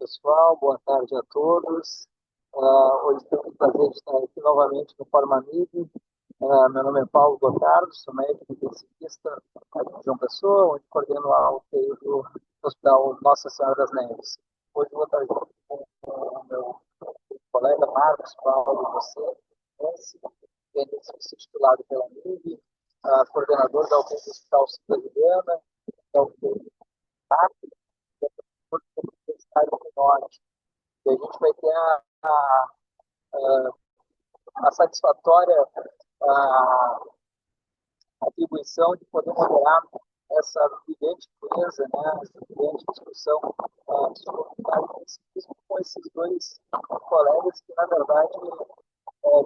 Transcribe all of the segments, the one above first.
pessoal, boa tarde a todos. Hoje tenho o prazer de estar aqui novamente no Forma Amigo. Meu nome é Paulo Gotardo, sou médico intensivista aqui de João Pessoa, onde coordeno a UTI do Hospital Nossa Senhora das Neves. Hoje vou estar junto com o meu colega Marcos Paulo você, que é intensivista titulado pela MIB, coordenador da UTI do Hospital Santa Juliana, da UTI do Norte. E a gente vai ter a satisfatória a atribuição de poder moderar essa brilhante empresa, né, essa brilhante discussão sobre o intensivista com esses dois colegas que, na verdade,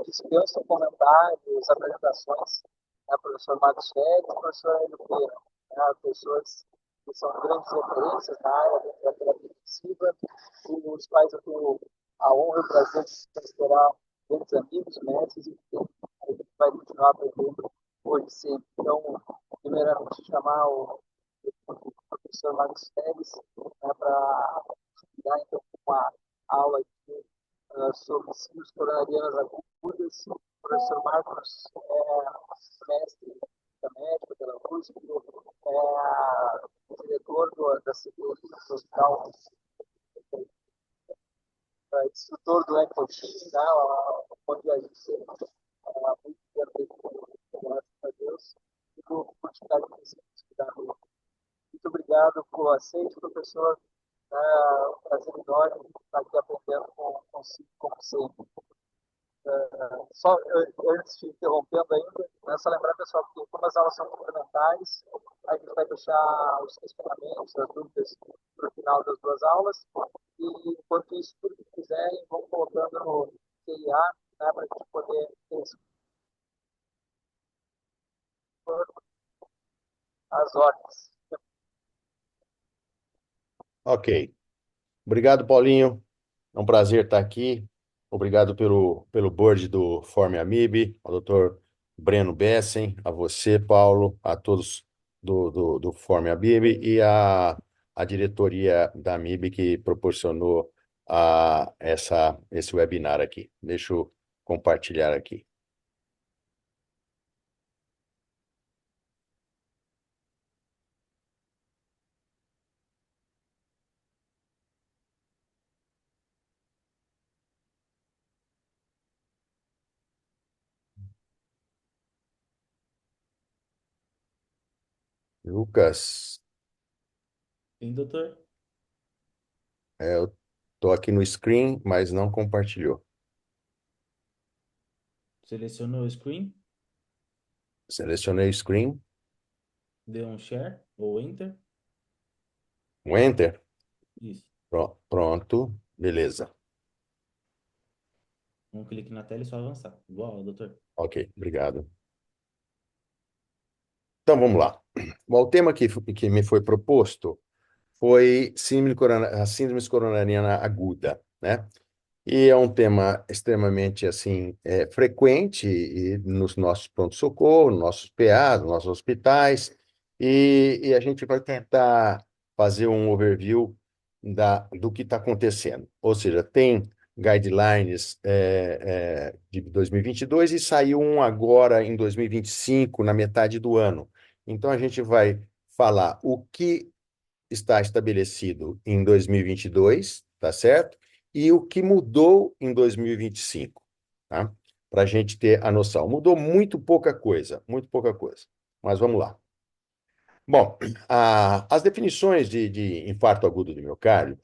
dispensam comentários, apresentações, né, o professor Marcos Félix e o professor Hélio Pereira, né, pessoas que são grandes referências na área da terapia intensiva, os quais eu tenho a honra e o prazer de considerar grandes amigos, mestres, e que a gente vai continuar aprendendo hoje sempre. Então, primeiramente, chamar o professor Marcos Félix, né, para dar então uma aula aqui sobre síndromes coronarianas agudas. O professor Marcos é mestre da médica pela USP, é diretor da segurança do hospital, instrutor do ECOTIM, né, onde a gente muito bem, graças a Deus, e por quantidade de pesquisa. Muito obrigado por aceite, professor. É um prazer enorme estar aqui aprendendo consigo, como sempre. Só antes de interrompendo ainda, só lembrar, pessoal, que como as aulas são complementares, a gente vai deixar os questionamentos, as dúvidas para o final das duas aulas. E, enquanto isso, tudo que quiserem, vão colocando no QIA, né, para a gente poder ter as ordens. Ok. Obrigado, Paulinho. É um prazer estar aqui. Obrigado pelo board do Forme Amib, ao doutor Breno Bessen, a você, Paulo, a todos do Forme Amib e a diretoria da Amib que proporcionou esse webinar aqui. Deixa eu compartilhar aqui. Lucas, Sim, doutor. eu estou aqui no screen, mas não compartilhou. Selecionou o screen, Selecionei o screen, deu um share ou enter. um Enter. Isso. Pronto, beleza. Um clique na tela e só avançar. Igual, doutor. Ok, obrigado. Então vamos lá. Bom, o tema que me foi proposto foi a síndrome coronariana aguda, né? E é um tema extremamente assim frequente nos nossos pronto-socorro, nos nossos PAs, nos nossos hospitais, e a gente vai tentar fazer um overview do que está acontecendo. Ou seja, tem guidelines de 2022 e saiu um agora em 2025, na metade do ano. Então a gente vai falar o que está estabelecido em 2022, tá certo? E o que mudou em 2025, tá? Para a gente ter a noção. Mudou muito pouca coisa. Mas vamos lá. Bom, as definições de infarto agudo do miocárdio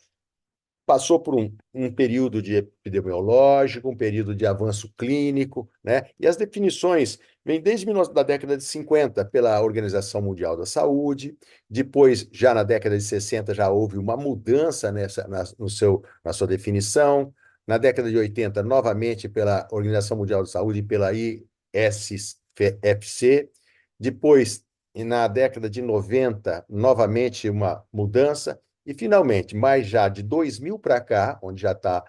passou por um período de epidemiológico, um período de avanço clínico, né? E as definições vêm desde da década de 50 pela Organização Mundial da Saúde, depois, já na década de 60, já houve uma mudança na sua definição, na década de 80, novamente pela Organização Mundial da Saúde e pela ISFC, depois, na década de 90, novamente uma mudança, e, finalmente, mais já de 2000 para cá, onde já está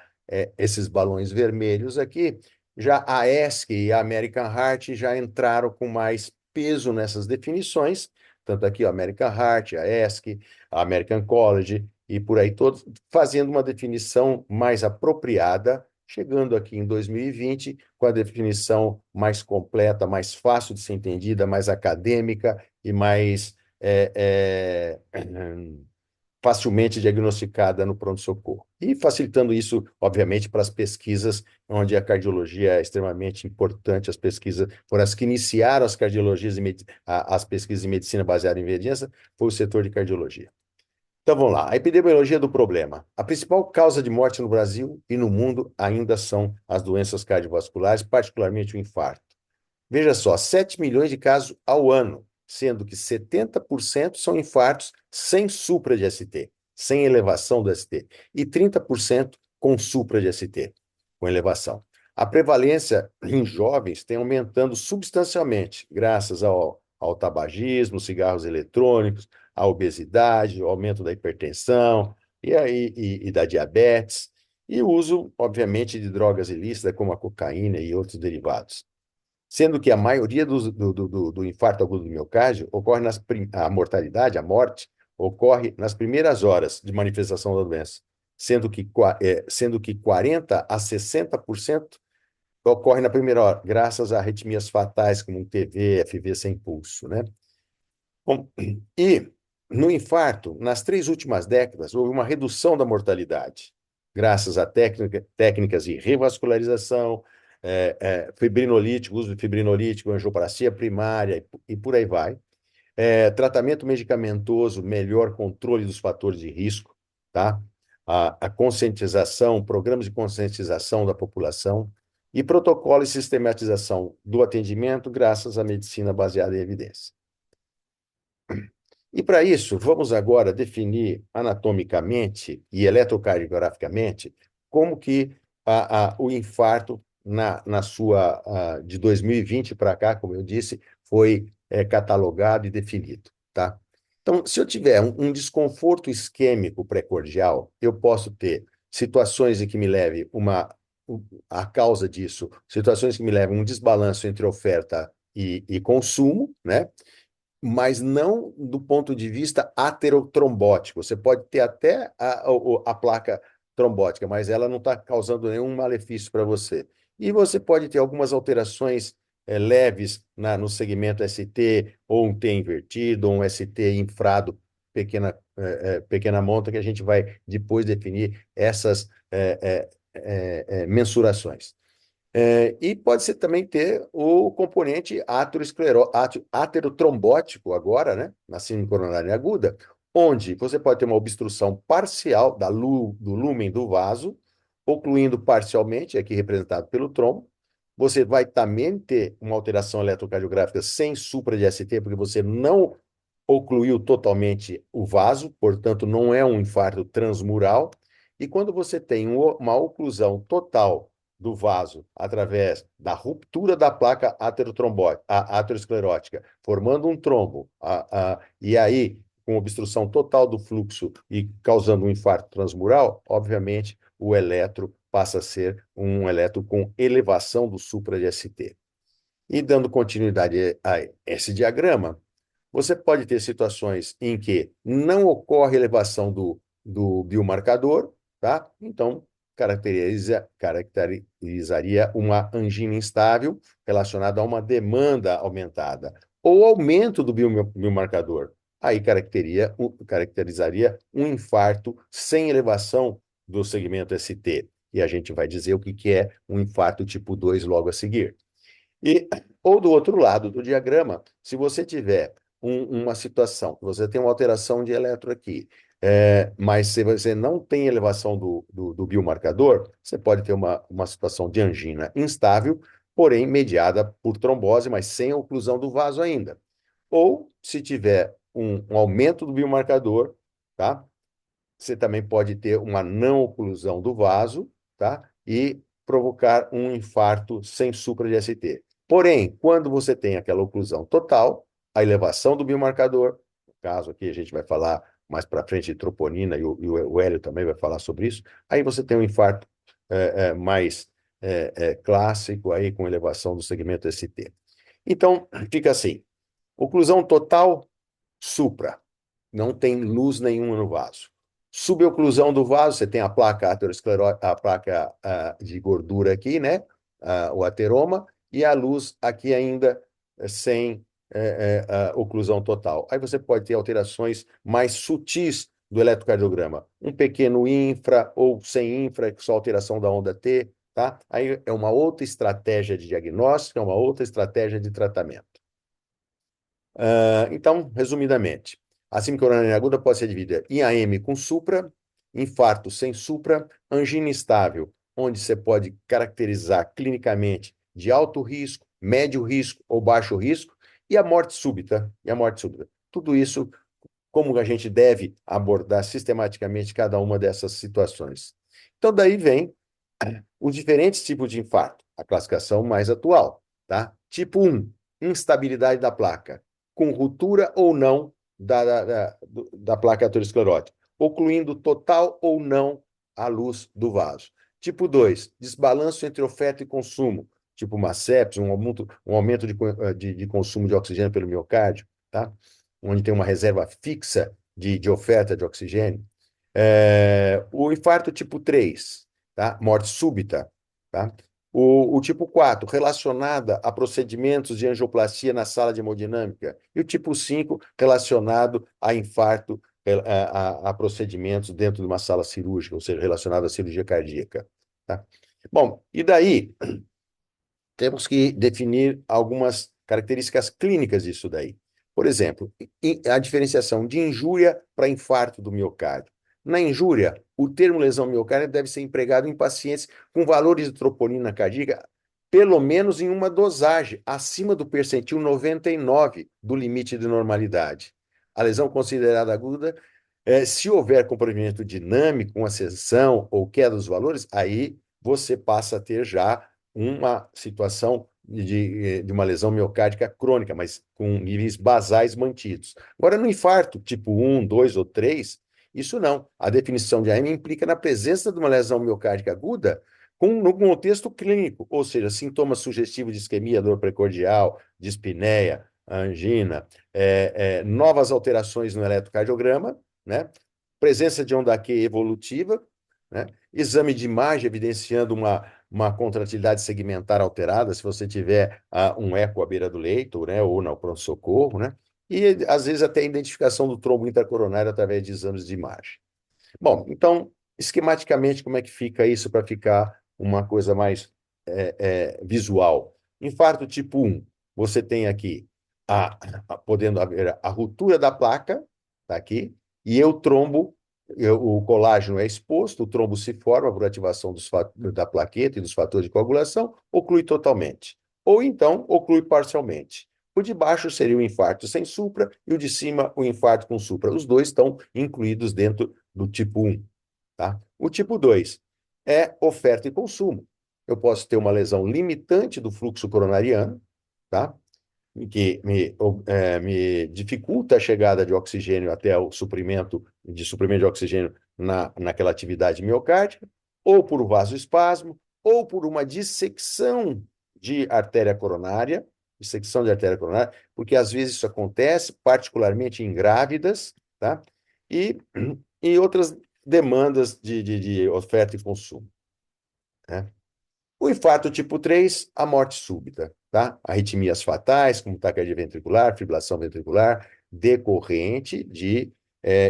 esses balões vermelhos aqui, já a ESC e a American Heart já entraram com mais peso nessas definições, tanto aqui a American Heart, a ESC, a American College e por aí todos, fazendo uma definição mais apropriada, chegando aqui em 2020 com a definição mais completa, mais fácil de ser entendida, mais acadêmica e mais facilmente diagnosticada no pronto-socorro. E facilitando isso, obviamente, para as pesquisas, onde a cardiologia é extremamente importante, as pesquisas foram as que iniciaram as cardiologias as pesquisas em medicina baseada em evidência, foi o setor de cardiologia. Então vamos lá, a epidemiologia do problema. A principal causa de morte no Brasil e no mundo ainda são as doenças cardiovasculares, particularmente o infarto. Veja só, 7 milhões de casos ao ano, sendo que 70% são infartos sem supra de ST, sem elevação do ST, e 30% com supra de ST, com elevação. A prevalência em jovens tem aumentando substancialmente, graças ao tabagismo, cigarros eletrônicos, à obesidade, ao aumento da hipertensão e da diabetes, e o uso, obviamente, de drogas ilícitas, como a cocaína e outros derivados. Sendo que a maioria do infarto agudo do miocárdio ocorre a mortalidade, a morte, ocorre nas primeiras horas de manifestação da doença, sendo que 40 a 60% ocorre na primeira hora, graças a arritmias fatais como um TV, FV sem pulso, né? Bom, e no infarto, nas 3 últimas décadas, houve uma redução da mortalidade, graças a técnicas de revascularização, fibrinolítico, uso de fibrinolítico, angioplasia primária e por aí vai. Tratamento medicamentoso, melhor controle dos fatores de risco, tá? A conscientização, programas de conscientização da população e protocolo e sistematização do atendimento graças à medicina baseada em evidência. E para isso, vamos agora definir anatomicamente e eletrocardiograficamente como que o infarto de 2020 para cá, como eu disse, foi catalogado e definido, tá? Então, se eu tiver um desconforto isquêmico precordial, eu posso ter situações em que me leve a causa disso, situações que me levam a um desbalanço entre oferta e consumo, né? Mas não do ponto de vista aterotrombótico. Você pode ter até a placa trombótica, mas ela não está causando nenhum malefício para você. E você pode ter algumas alterações leves no segmento ST, ou um T invertido, ou um ST infrado, pequena monta, que a gente vai depois definir essas mensurações. E pode também ter o componente aterotrombótico agora, né, na síndrome coronária aguda, onde você pode ter uma obstrução parcial do lúmen do vaso, ocluindo parcialmente, aqui representado pelo trombo. Você vai também ter uma alteração eletrocardiográfica sem supra de ST, porque você não ocluiu totalmente o vaso, portanto, não é um infarto transmural. E quando você tem uma oclusão total do vaso através da ruptura da placa aterosclerótica, formando um trombo, e aí com obstrução total do fluxo e causando um infarto transmural, obviamente o eletro passa a ser um eletro com elevação do supra de ST. E dando continuidade a esse diagrama, você pode ter situações em que não ocorre elevação do biomarcador, tá? Então, caracterizaria uma angina instável relacionada a uma demanda aumentada, ou aumento do biomarcador. Aí caracterizaria um infarto sem elevação do segmento ST. E a gente vai dizer o que é um infarto tipo 2 logo a seguir. Ou do outro lado do diagrama, se você tiver uma situação, você tem uma alteração de eletro aqui, mas se você não tem elevação do biomarcador, você pode ter uma situação de angina instável, porém mediada por trombose, mas sem oclusão do vaso ainda. Ou se tiver um aumento do biomarcador, tá? Você também pode ter uma não oclusão do vaso, tá? E provocar um infarto sem supra de ST. Porém, quando você tem aquela oclusão total, a elevação do biomarcador, no caso aqui a gente vai falar mais para frente de troponina, e o Hélio também vai falar sobre isso, aí você tem um infarto mais clássico, aí com elevação do segmento ST. Então, fica assim, oclusão total, supra, não tem luz nenhuma no vaso. Suboclusão do vaso, você tem a placa aterosclerótica, a placa de gordura aqui, né? O ateroma, e a luz aqui ainda sem oclusão total. Aí você pode ter alterações mais sutis do eletrocardiograma. Um pequeno infra ou sem infra, só alteração da onda T, tá? Aí é uma outra estratégia de diagnóstico, é uma outra estratégia de tratamento. Então, resumidamente, a síndrome coronariana aguda pode ser dividida em AM com supra, infarto sem supra, angina estável, onde você pode caracterizar clinicamente de alto risco, médio risco ou baixo risco, e a morte súbita. Tudo isso, como a gente deve abordar sistematicamente cada uma dessas situações. Então, daí vem os diferentes tipos de infarto, a classificação mais atual, tá? Tipo 1, instabilidade da placa, com ruptura ou não da placa aterosclerótica, ocluindo total ou não a luz do vaso. Tipo 2, desbalanço entre oferta e consumo, tipo uma sepse, um aumento de consumo de oxigênio pelo miocárdio, tá? Onde tem uma reserva fixa de oferta de oxigênio. O infarto tipo 3, tá? Morte súbita, tá? O tipo 4, relacionada a procedimentos de angioplastia na sala de hemodinâmica. E o tipo 5, relacionado a infarto, a procedimentos dentro de uma sala cirúrgica, ou seja, relacionado à cirurgia cardíaca. Tá? Bom, e daí temos que definir algumas características clínicas disso daí. Por exemplo, a diferenciação de injúria para infarto do miocárdio. Na injúria, o termo lesão miocárdia deve ser empregado em pacientes com valores de troponina cardíaca pelo menos em uma dosagem acima do percentil 99 do limite de normalidade. A lesão considerada aguda, se houver comprometimento dinâmico, com acessão ou queda dos valores, aí você passa a ter já uma situação de uma lesão miocárdica crônica, mas com níveis basais mantidos. Agora, no infarto tipo 1, 2 ou 3, isso não. A definição de AM implica na presença de uma lesão miocárdica aguda no contexto clínico, ou seja, sintomas sugestivos de isquemia, dor precordial, dispneia, angina, novas alterações no eletrocardiograma, né? Presença de onda Q evolutiva, né? Exame de imagem evidenciando uma contratilidade segmentar alterada, se você tiver um eco à beira do leito, né, ou no pronto-socorro, né? E, às vezes, até a identificação do trombo intracoronário através de exames de imagem. Bom, então, esquematicamente, como é que fica isso para ficar uma coisa mais visual? Infarto tipo 1, você tem aqui, podendo haver a ruptura da placa, tá aqui, e o trombo, o colágeno é exposto, o trombo se forma por ativação da plaqueta e dos fatores de coagulação, oclui totalmente. Ou então, oclui parcialmente. O de baixo seria o infarto sem supra e o de cima o infarto com supra. Os dois estão incluídos dentro do tipo 1. Tá? O tipo 2 é oferta e consumo. Eu posso ter uma lesão limitante do fluxo coronariano, tá? Que me dificulta a chegada de oxigênio até o suprimento de oxigênio naquela atividade miocárdica, ou por vasoespasmo, ou por uma dissecção de artéria coronária, porque às vezes isso acontece, particularmente em grávidas, tá? E outras demandas de oferta e consumo, né? O infarto tipo 3, a morte súbita, tá? Arritmias fatais, como taquicardia ventricular, fibrilação ventricular, decorrente de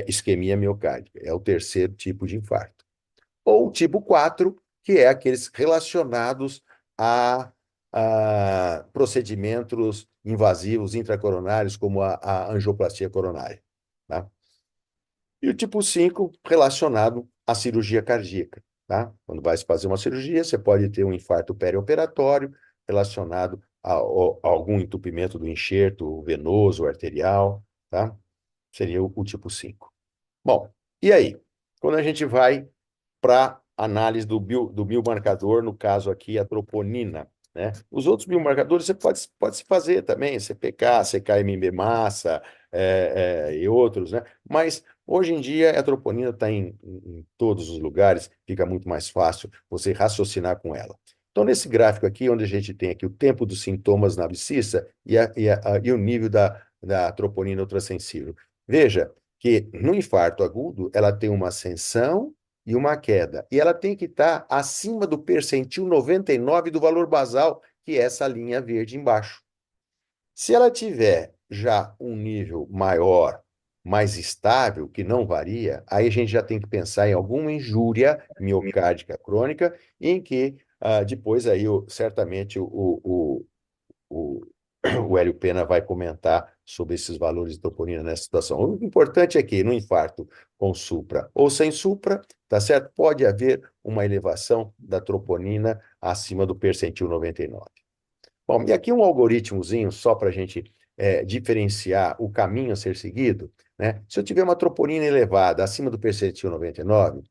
isquemia miocárdica. É o terceiro tipo de infarto. Ou o tipo 4, que é aqueles relacionados a procedimentos invasivos intracoronários, como a angioplastia coronária, tá? E o tipo 5, relacionado à cirurgia cardíaca, tá? Quando vai se fazer uma cirurgia, você pode ter um infarto perioperatório relacionado a algum entupimento do enxerto venoso, arterial, tá? Seria o tipo 5. Bom, e aí? Quando a gente vai para análise do biomarcador, no caso aqui, a troponina, né? Os outros biomarcadores você pode se fazer também, CPK, CKMB massa e outros, né? Mas hoje em dia a troponina está em todos os lugares, fica muito mais fácil você raciocinar com ela. Então, nesse gráfico aqui, onde a gente tem aqui o tempo dos sintomas na abscissa e o nível da troponina ultrassensível. Veja que no infarto agudo ela tem uma ascensão e uma queda. E ela tem que estar acima do percentil 99 do valor basal, que é essa linha verde embaixo. Se ela tiver já um nível maior, mais estável, que não varia, aí a gente já tem que pensar em alguma injúria miocárdica crônica, em que depois aí certamente o, o Hélio Pena vai comentar sobre esses valores de troponina nessa situação. O importante é que no infarto com supra ou sem supra, tá certo? Pode haver uma elevação da troponina acima do percentil 99. Bom, e aqui um algoritmozinho só para a gente diferenciar o caminho a ser seguido, né? Se eu tiver uma troponina elevada acima do percentil 99,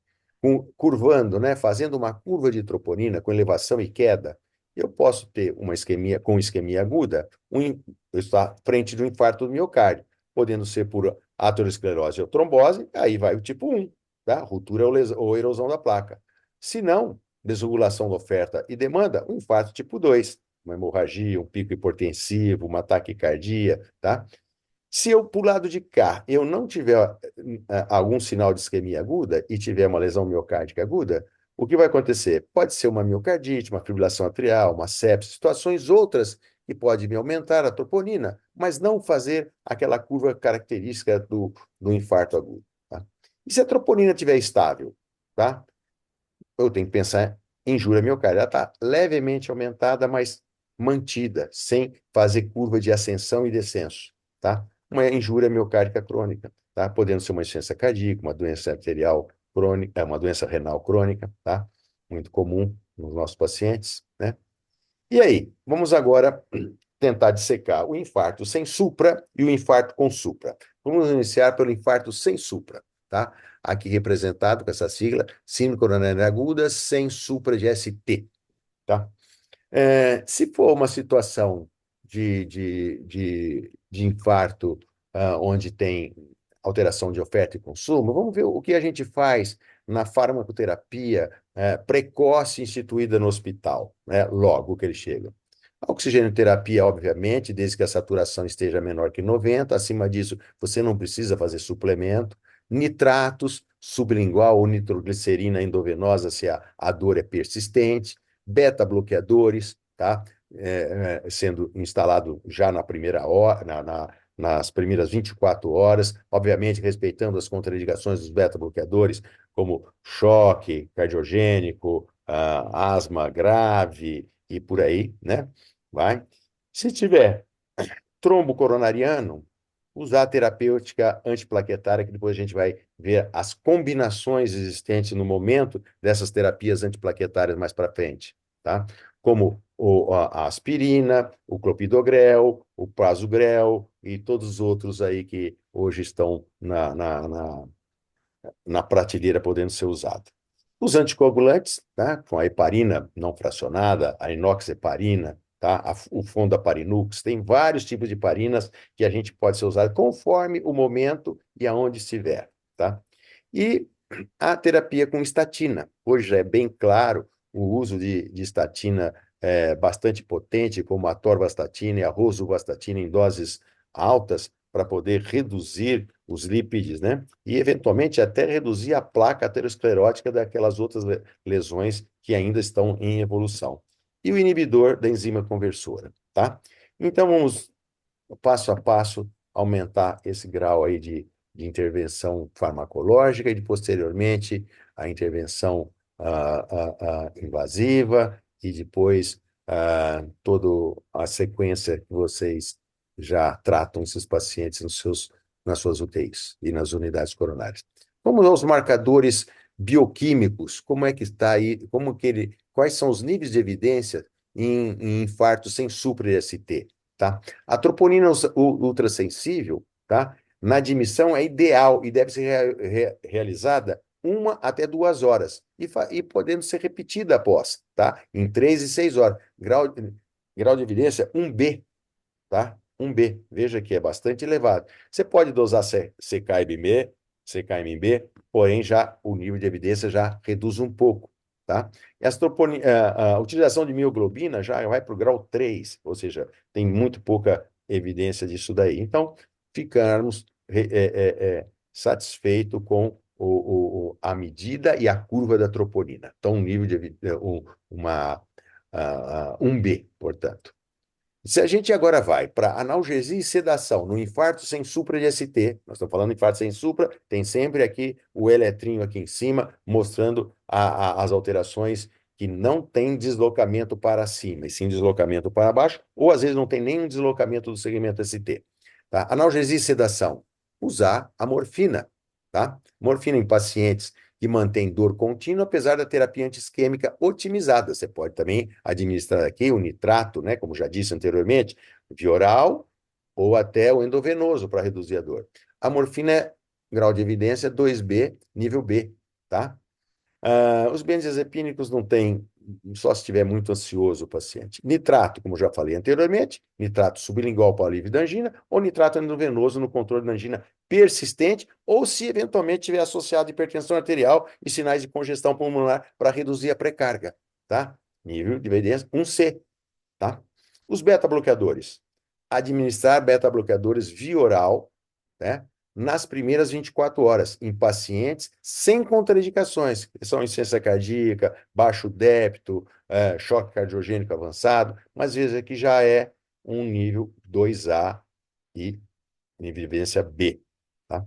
curvando, né, fazendo uma curva de troponina com elevação e queda, eu posso ter uma isquemia com isquemia aguda, eu estou à frente do infarto do miocárdio, podendo ser por aterosclerose ou trombose, aí vai o tipo 1, tá? Ruptura ou erosão da placa. Se não, desregulação da oferta e demanda, um infarto tipo 2, uma hemorragia, um pico hipertensivo, uma taquicardia, tá? Se eu, por lado de cá, eu não tiver algum sinal de isquemia aguda e tiver uma lesão miocárdica aguda, o que vai acontecer? Pode ser uma miocardite, uma fibrilação atrial, uma sepse, situações outras que podem me aumentar a troponina, mas não fazer aquela curva característica do infarto agudo, tá? E se a troponina estiver estável, tá? Eu tenho que pensar em injúria miocárdica. Ela está levemente aumentada, mas mantida, sem fazer curva de ascensão e descenso, tá? Uma injúria miocárdica crônica, tá? Podendo ser uma insuficiência cardíaca, uma doença arterial crônica, uma doença renal crônica, tá? Muito comum nos nossos pacientes, né? E aí, vamos agora tentar dissecar o infarto sem supra e o infarto com supra. Vamos iniciar pelo infarto sem supra, tá? Aqui representado com essa sigla, síndrome coronária aguda sem supra de ST, tá? Se for uma situação de infarto, onde tem alteração de oferta e consumo, vamos ver o que a gente faz na farmacoterapia precoce instituída no hospital, né, logo que ele chega. A oxigenoterapia, obviamente, desde que a saturação esteja menor que 90, acima disso, você não precisa fazer suplemento. Nitratos, sublingual ou nitroglicerina endovenosa, se a dor é persistente. Beta-bloqueadores, tá? Sendo instalado já na primeira hora, nas primeiras 24 horas, obviamente respeitando as contraindicações dos beta-bloqueadores, como choque cardiogênico, asma grave e por aí, né? Vai. Se tiver trombo coronariano, usar a terapêutica antiplaquetária, que depois a gente vai ver as combinações existentes no momento dessas terapias antiplaquetárias mais para frente, tá? Como a aspirina, o clopidogrel, o prasugrel e todos os outros aí que hoje estão na prateleira podendo ser usado. Os anticoagulantes, tá? Com a heparina não fracionada, a inoxaparina, tá? O fondaparinux, tem vários tipos de heparinas que a gente pode ser usado conforme o momento e aonde estiver, tá? E a terapia com estatina. Hoje já é bem claro o uso de estatina bastante potente, como a torvastatina e a rosuvastatina em doses altas, para poder reduzir os lípides, né? E, eventualmente, até reduzir a placa aterosclerótica daquelas outras lesões que ainda estão em evolução. E o inibidor da enzima conversora, tá? Então, vamos, passo a passo, aumentar esse grau aí de intervenção farmacológica e, posteriormente, a intervenção invasiva e depois toda a sequência que vocês já tratam esses pacientes nas suas UTIs e nas unidades coronárias. Vamos aos marcadores bioquímicos, como é que está aí, quais são os níveis de evidência em infarto sem supra-ST, tá? A troponina ultrassensível, tá? Na admissão é ideal e deve ser realizada 1 até 2 horas e podendo ser repetida após, tá? Em 3 e 6 horas. Grau de evidência 1B, tá? 1B, veja que é bastante elevado. Você pode dosar CKMB, porém já o nível de evidência já reduz um pouco, tá? E a utilização de mioglobina já vai para o grau 3, ou seja, tem muito pouca evidência disso daí. Então, ficarmos satisfeito com a medida e a curva da troponina. Então, um nível de uma 1B, portanto. Se a gente agora vai para analgesia e sedação no infarto sem supra de ST, nós estamos falando de infarto sem supra, tem sempre aqui o eletrinho aqui em cima mostrando as alterações que não tem deslocamento para cima, e sim deslocamento para baixo, ou às vezes não tem nenhum deslocamento do segmento ST. Tá? Analgesia e sedação, usar a morfina. Tá? Morfina em pacientes que mantêm dor contínua, apesar da terapia antiisquêmica otimizada. Você pode também administrar aqui o nitrato, né, como já disse anteriormente, via oral ou até o endovenoso para reduzir a dor. A morfina é grau de evidência 2B, nível B, tá? Os benzodiazepínicos não tem, só se estiver muito ansioso o paciente. Nitrato, como já falei anteriormente, nitrato sublingual para alívio da angina, ou nitrato endovenoso no controle da angina persistente, ou se eventualmente tiver associado a hipertensão arterial e sinais de congestão pulmonar para reduzir a pré-carga, tá? Nível de evidência 1C, tá? Os beta-bloqueadores. Administrar beta-bloqueadores via oral, né? Nas primeiras 24 horas, em pacientes sem contraindicações, que são insuficiência cardíaca, baixo débito, choque cardiogênico avançado, mas às vezes aqui já é um nível 2A e nível de evidência B. Tá?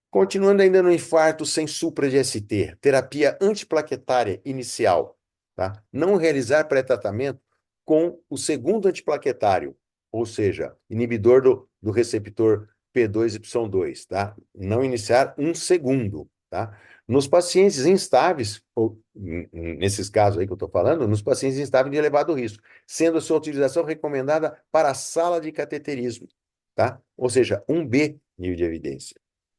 Continuando ainda no infarto sem supra de ST, terapia antiplaquetária inicial. Tá? Não realizar pré-tratamento com o segundo antiplaquetário, ou seja, inibidor do receptor P2Y2, tá? Não iniciar um segundo, tá? Nos pacientes instáveis, ou nesses casos aí que eu estou falando, nos pacientes instáveis de elevado risco, sendo a sua utilização recomendada para a sala de cateterismo, tá? Ou seja, 1B nível de evidência.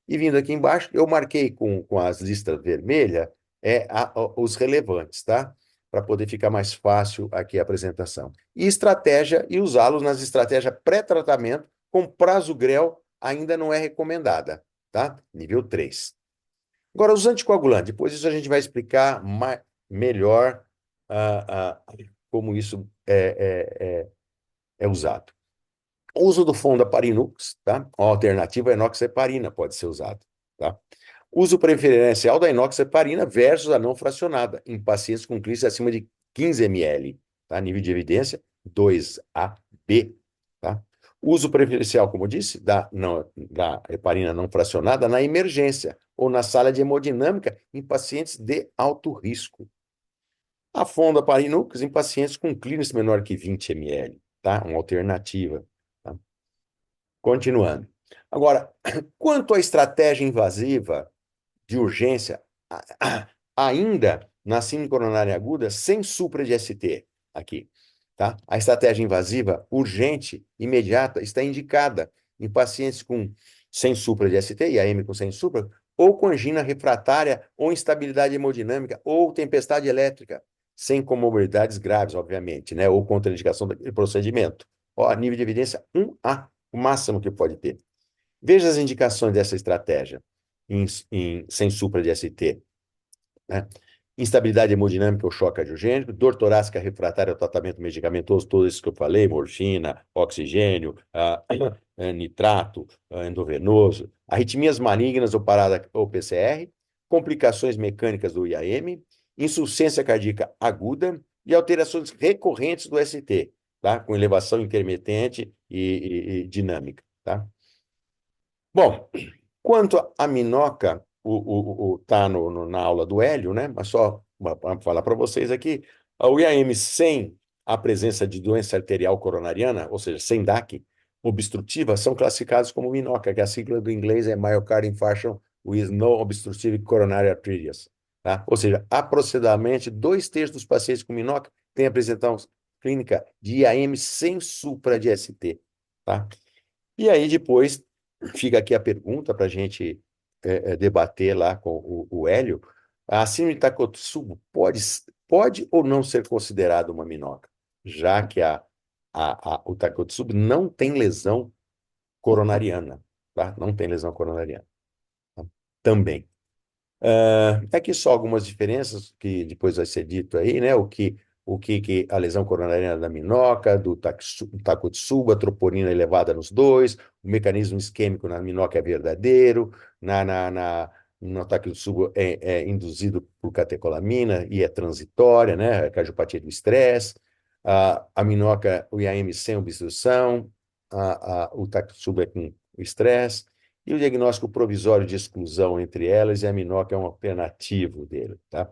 E vindo aqui embaixo, eu marquei com as listas vermelhas os relevantes, tá? Para poder ficar mais fácil aqui a apresentação. E estratégia, e usá-los nas estratégias pré-tratamento com prasugrel ainda não é recomendada, tá? Nível 3. Agora, os anticoagulantes, depois disso a gente vai explicar melhor como isso é usado. O uso do Fondaparinux, tá? A alternativa à enoxaparina pode ser usado, tá? Uso preferencial da enoxaparina versus a não fracionada em pacientes com clínicas acima de 15 ml, tá? Nível de evidência 2AB, tá? Uso preferencial, como disse, da heparina não fracionada na emergência ou na sala de hemodinâmica em pacientes de alto risco. A Fondaparinux em pacientes com clínicas menor que 20 ml, tá? Uma alternativa. Tá? Continuando. Agora, quanto à estratégia invasiva de urgência, ainda na síndrome coronária aguda, sem supra de ST, aqui, tá? A estratégia invasiva urgente, imediata, está indicada em pacientes sem supra de ST, IAM com sem supra, ou com angina refratária, ou instabilidade hemodinâmica, ou tempestade elétrica, sem comorbidades graves, obviamente, né? Ou contraindicação do procedimento. Ó, nível de evidência 1A, o máximo que pode ter. Veja as indicações dessa estratégia sem supra de ST. Né? Instabilidade hemodinâmica ou choque cardiogênico, dor torácica refratária ao tratamento medicamentoso, todos esses que eu falei, morfina, oxigênio, nitrato, endovenoso, arritmias malignas ou parada ou PCR, complicações mecânicas do IAM, insuficiência cardíaca aguda e alterações recorrentes do ST, tá? Com elevação intermitente e dinâmica. Tá? Bom, quanto à minoca, tá na aula do Hélio, né? Mas só para falar para vocês aqui, o IAM sem a presença de doença arterial coronariana, ou seja, sem DAC obstrutiva, são classificados como minoca, que a sigla do inglês é Myocardial Infarction with no Obstructive Coronary Arteries. Tá? Ou seja, aproximadamente 2/3 dos pacientes com minoca têm apresentação clínica de IAM sem supra de ST. Tá? E aí depois fica aqui a pergunta para a gente debater lá com o Hélio. A síndrome de Takotsubo pode ou não ser considerada uma minoca, já que o Takotsubo não tem lesão coronariana, tá? Não tem lesão coronariana. Tá? Também. Aqui só algumas diferenças que depois vai ser dito aí, né? O que o que a lesão coronariana da minoca, do Takotsubo, a troponina elevada nos dois, o mecanismo isquêmico na minoca é verdadeiro, no Takotsubo é induzido por catecolamina e é transitória, né? A cardiopatia do estresse, a minoca, o IAM sem obstrução, o Takotsubo é com o estresse, e o diagnóstico provisório de exclusão entre elas, e a minoca é um alternativo dele, tá?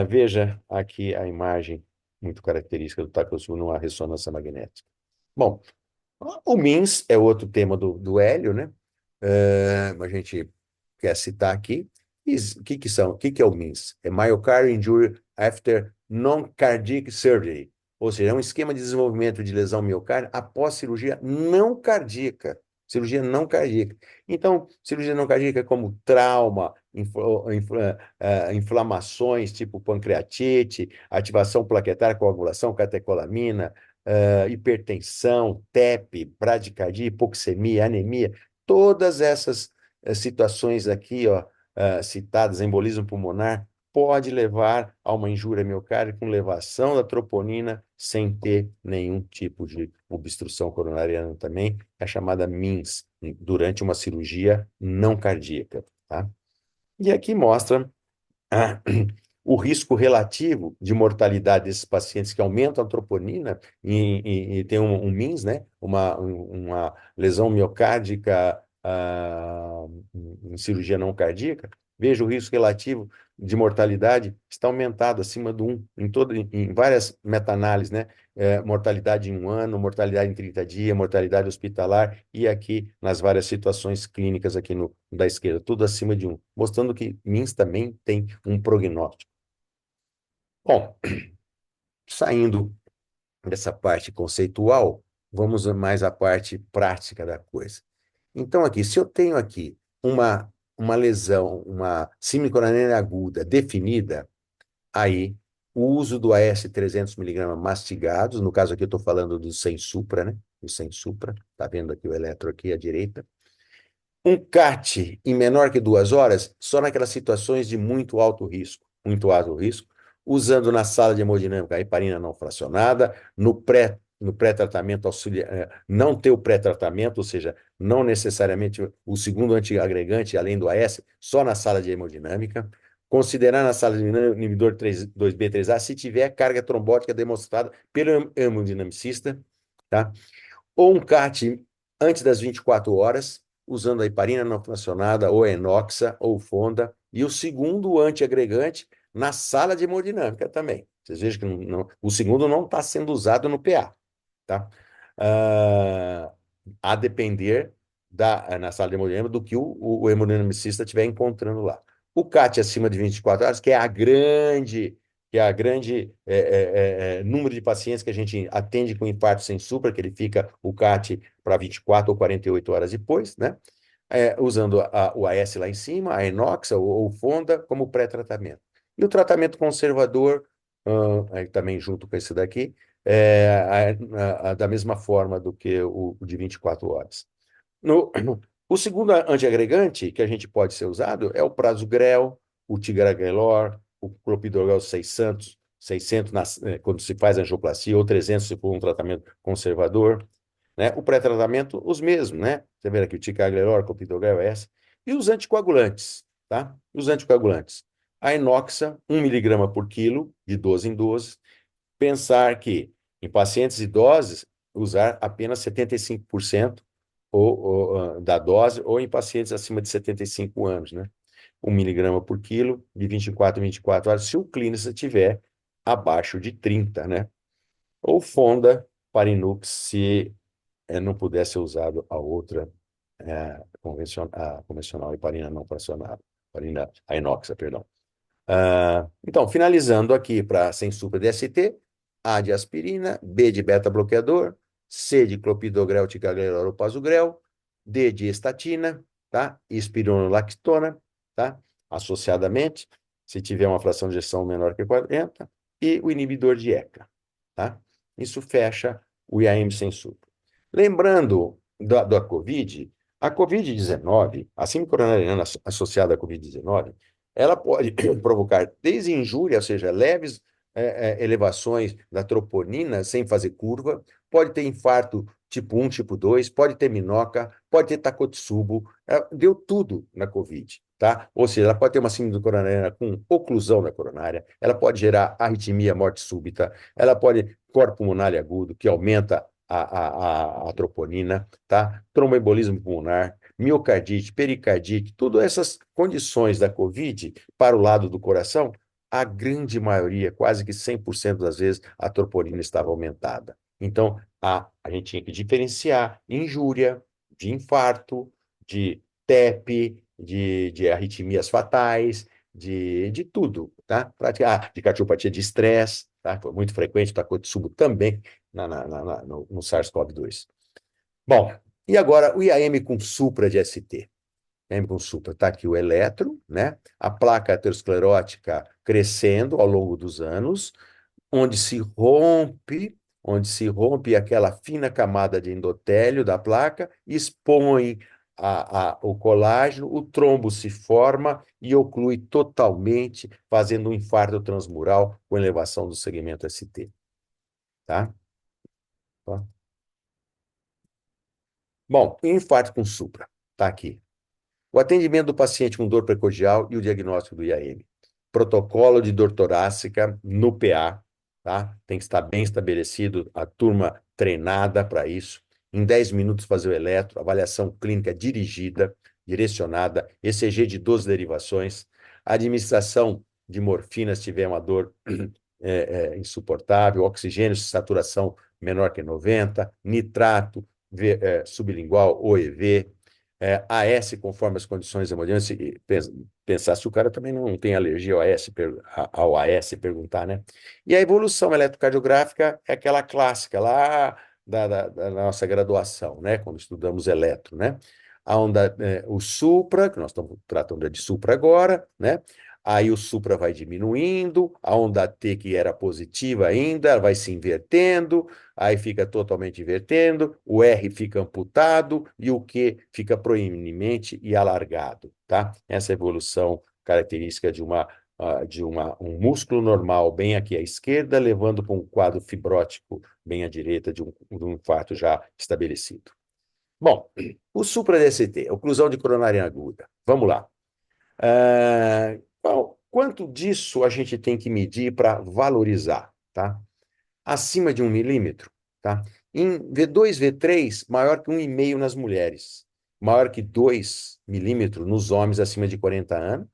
Veja aqui a imagem muito característica do Takotsubo numa ressonância magnética. Bom, o MINS é outro tema do Hélio, né? A gente quer citar aqui. O que é o MINS? É Myocardial Injury After Non-Cardiac Surgery, ou seja, é um esquema de desenvolvimento de lesão miocárdia após cirurgia não cardíaca. Cirurgia não cardíaca. Então, cirurgia não cardíaca como trauma, inflamações tipo pancreatite, ativação plaquetária, coagulação, catecolamina, hipertensão, TEP, bradicardia, hipoxemia, anemia, todas essas situações aqui, ó, citadas, embolismo pulmonar, pode levar a uma injúria miocárdica com elevação da troponina sem ter nenhum tipo de obstrução coronariana também, é chamada MINS, durante uma cirurgia não cardíaca, tá? E aqui mostra o risco relativo de mortalidade desses pacientes que aumentam a troponina e tem um MINS, né? Uma lesão miocárdica em cirurgia não cardíaca. Veja, o risco relativo de mortalidade está aumentado acima do 1 em várias meta-análises, né? Mortalidade em 1 ano, mortalidade em 30 dias, mortalidade hospitalar, e aqui nas várias situações clínicas aqui da esquerda, tudo acima de 1, mostrando que MINS também tem um prognóstico. Bom, saindo dessa parte conceitual, vamos mais à parte prática da coisa. Então, aqui, se eu tenho aqui uma lesão, uma síndrome coronariana aguda definida, aí o uso do AS 300 mg mastigados, no caso aqui eu estou falando do sem supra, né? O sem supra, tá vendo aqui o eletro aqui à direita. Um CAT em menor que 2 horas, só naquelas situações de muito alto risco, usando na sala de hemodinâmica a heparina não fracionada, no pré-tratamento não ter o pré-tratamento, ou seja, não necessariamente o segundo antiagregante, além do AS, só na sala de hemodinâmica. Considerar na sala de inibidor 2B3A se tiver carga trombótica demonstrada pelo hemodinamicista, tá? Ou um CAT antes das 24 horas, usando a heparina não fracionada, ou enoxa, ou fonda, e o segundo antiagregante na sala de hemodinâmica também. Vocês vejam que o segundo não está sendo usado no PA, tá? A depender na sala de hemodinâmica do que o hemodinamicista estiver encontrando lá. O CAT acima de 24 horas, que é a grande número de pacientes que a gente atende com infarto sem supra, que ele fica o CAT para 24 ou 48 horas depois, né? Usando o AS lá em cima, a enoxa ou fonda como pré-tratamento. E o tratamento conservador, também junto com esse daqui, da mesma forma do que o de 24 horas. O segundo antiagregante que a gente pode ser usado é o prasugrel, o ticagrelor, o clopidogrel 600 quando se faz angioplastia, ou 300 se for um tratamento conservador, né? O pré-tratamento, os mesmos, né? Você vê aqui o ticagrelor, clopidogrel, essa. E os anticoagulantes, tá? Os anticoagulantes. A enoxa, 1 miligrama por quilo, de 12 em 12. Pensar que em pacientes idosos, usar apenas 75% da dose, ou em pacientes acima de 75 anos, né? 1 miligrama por quilo, de 24 em 24 horas, se o clínico tiver abaixo de 30, né? Ou fonda, Parinux, se não puder ser usado a outra convencional heparina não fracionada, a inoxa, perdão. Então, finalizando aqui para sem supra DST, A de aspirina, B de beta-bloqueador, C de clopidogrel, ticagrelor ou pasugrel, D de estatina, tá? Espironolactona, tá? Associadamente, se tiver uma fração de ejeção menor que 40, e o inibidor de ECA, tá? Isso fecha o IAM sem supra. Lembrando da COVID, a COVID-19, a síndrome coronariana associada à COVID-19, ela pode provocar desde injúria, ou seja, leves elevações da troponina sem fazer curva, pode ter infarto tipo 1, tipo 2, pode ter minoca, pode ter Takotsubo, deu tudo na COVID, tá? Ou seja, ela pode ter uma síndrome coronariana com oclusão da coronária, ela pode gerar arritmia, morte súbita, ela pode cor pulmonar agudo, que aumenta a troponina, tá? Tromboembolismo pulmonar, miocardite, pericardite, todas essas condições da COVID para o lado do coração, a grande maioria, quase que 100% das vezes, a troponina estava aumentada. Então, a gente tinha que diferenciar injúria, de infarto, de TEP, de arritmias fatais, de tudo, tá? De cardiopatia de estresse, tá? Foi muito frequente, Takotsubo também no SARS-CoV-2. Bom, e agora o IAM com supra de ST. IAM com supra, está aqui o eletro, né? A placa aterosclerótica crescendo ao longo dos anos, onde se rompe aquela fina camada de endotélio da placa, expõe o colágeno, o trombo se forma e oclui totalmente, fazendo um infarto transmural com elevação do segmento ST. Tá? Tá? Bom, infarto com supra, tá aqui. O atendimento do paciente com dor precordial e o diagnóstico do IAM. Protocolo de dor torácica no PA, tá? Tem que estar bem estabelecido, a turma treinada para isso. Em 10 minutos fazer o eletro, avaliação clínica dirigida, direcionada, ECG de 12 derivações, administração de morfina se tiver uma dor insuportável, oxigênio, saturação menor que 90, nitrato, sublingual ou EV, AS conforme as condições hemodinâmicas, pensar se o cara também não tem alergia ao AS, perguntar, né? E a evolução eletrocardiográfica é aquela clássica lá da nossa graduação, né? Quando estudamos eletro, né? O supra, que nós estamos tratando de supra agora, né? Aí o supra vai diminuindo, a onda T, que era positiva ainda, vai se invertendo, aí fica totalmente invertendo, o R fica amputado e o Q fica proeminente e alargado, tá? Essa evolução característica um músculo normal bem aqui à esquerda, levando para um quadro fibrótico bem à direita de um infarto já estabelecido. Bom, o supra-DST, oclusão de coronária aguda. Vamos lá. Quanto disso a gente tem que medir para valorizar, tá? Acima de 1 milímetro, tá? Em V2, V3, maior que 1,5 nas mulheres, maior que 2 milímetros nos homens acima de 40 anos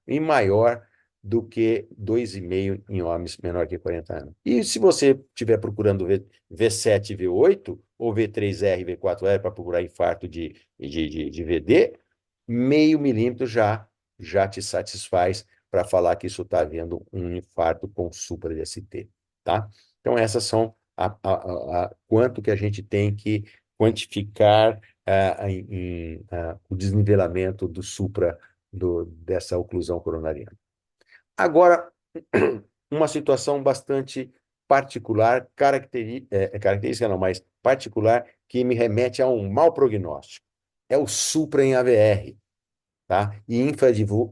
e maior do que 2,5 em homens menor que 40 anos. E se você estiver procurando V7 V8, ou V3R, V4R, para procurar infarto de VD, 0,5 milímetro já te satisfaz para falar que isso está havendo um infarto com supra-DST, tá? Então, essas são quanto que a gente tem que quantificar o desnivelamento do supra dessa oclusão coronariana. Agora, uma situação bastante particular, característica não, mas particular, que me remete a um mau prognóstico. É o supra em AVR, tá? E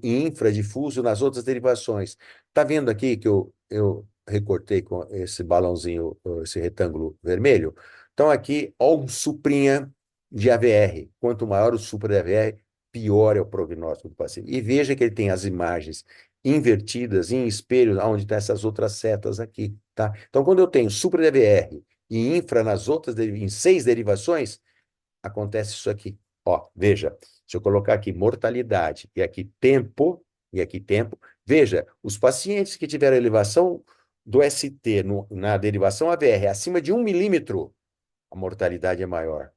infradifuso nas outras derivações. Está vendo aqui que eu recortei com esse balãozinho, esse retângulo vermelho? Então, aqui, ó, um suprinha de AVR. Quanto maior o supra de AVR, pior é o prognóstico do paciente. E veja que ele tem as imagens invertidas em espelho, onde estão essas outras setas aqui, tá? Então, quando eu tenho supra de AVR e infra nas outras, em 6 derivações, acontece isso aqui. Ó, veja, se eu colocar aqui mortalidade e aqui tempo, veja, os pacientes que tiveram elevação do ST na derivação AVR acima de 1 milímetro, a mortalidade é maior.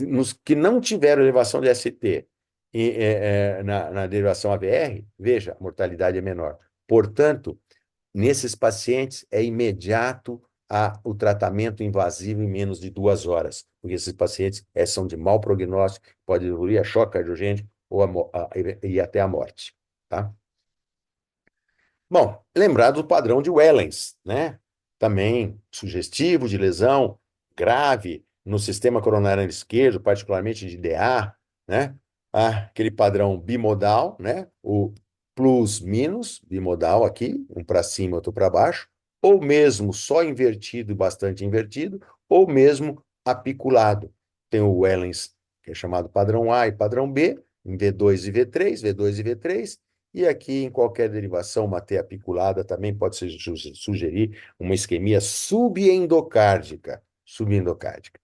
Nos que não tiveram elevação de ST na derivação AVR, veja, a mortalidade é menor. Portanto, nesses pacientes é imediato o tratamento invasivo em menos de 2 horas, porque esses pacientes são de mau prognóstico, pode evoluir a choque cardiogênico e até a morte, tá? Bom, lembrar do padrão de Wellens, né? Também sugestivo de lesão grave no sistema coronário esquerdo, particularmente de DA, né? Aquele padrão bimodal, né? O plus, minus, bimodal aqui, um para cima, outro para baixo, ou mesmo só invertido e bastante invertido, ou mesmo apiculado. Tem o Wellens, que é chamado padrão A e padrão B, em V2 e V3, V2 e V3, e aqui em qualquer derivação, uma T apiculada também pode sugerir uma isquemia subendocárdica. Subendocárdica.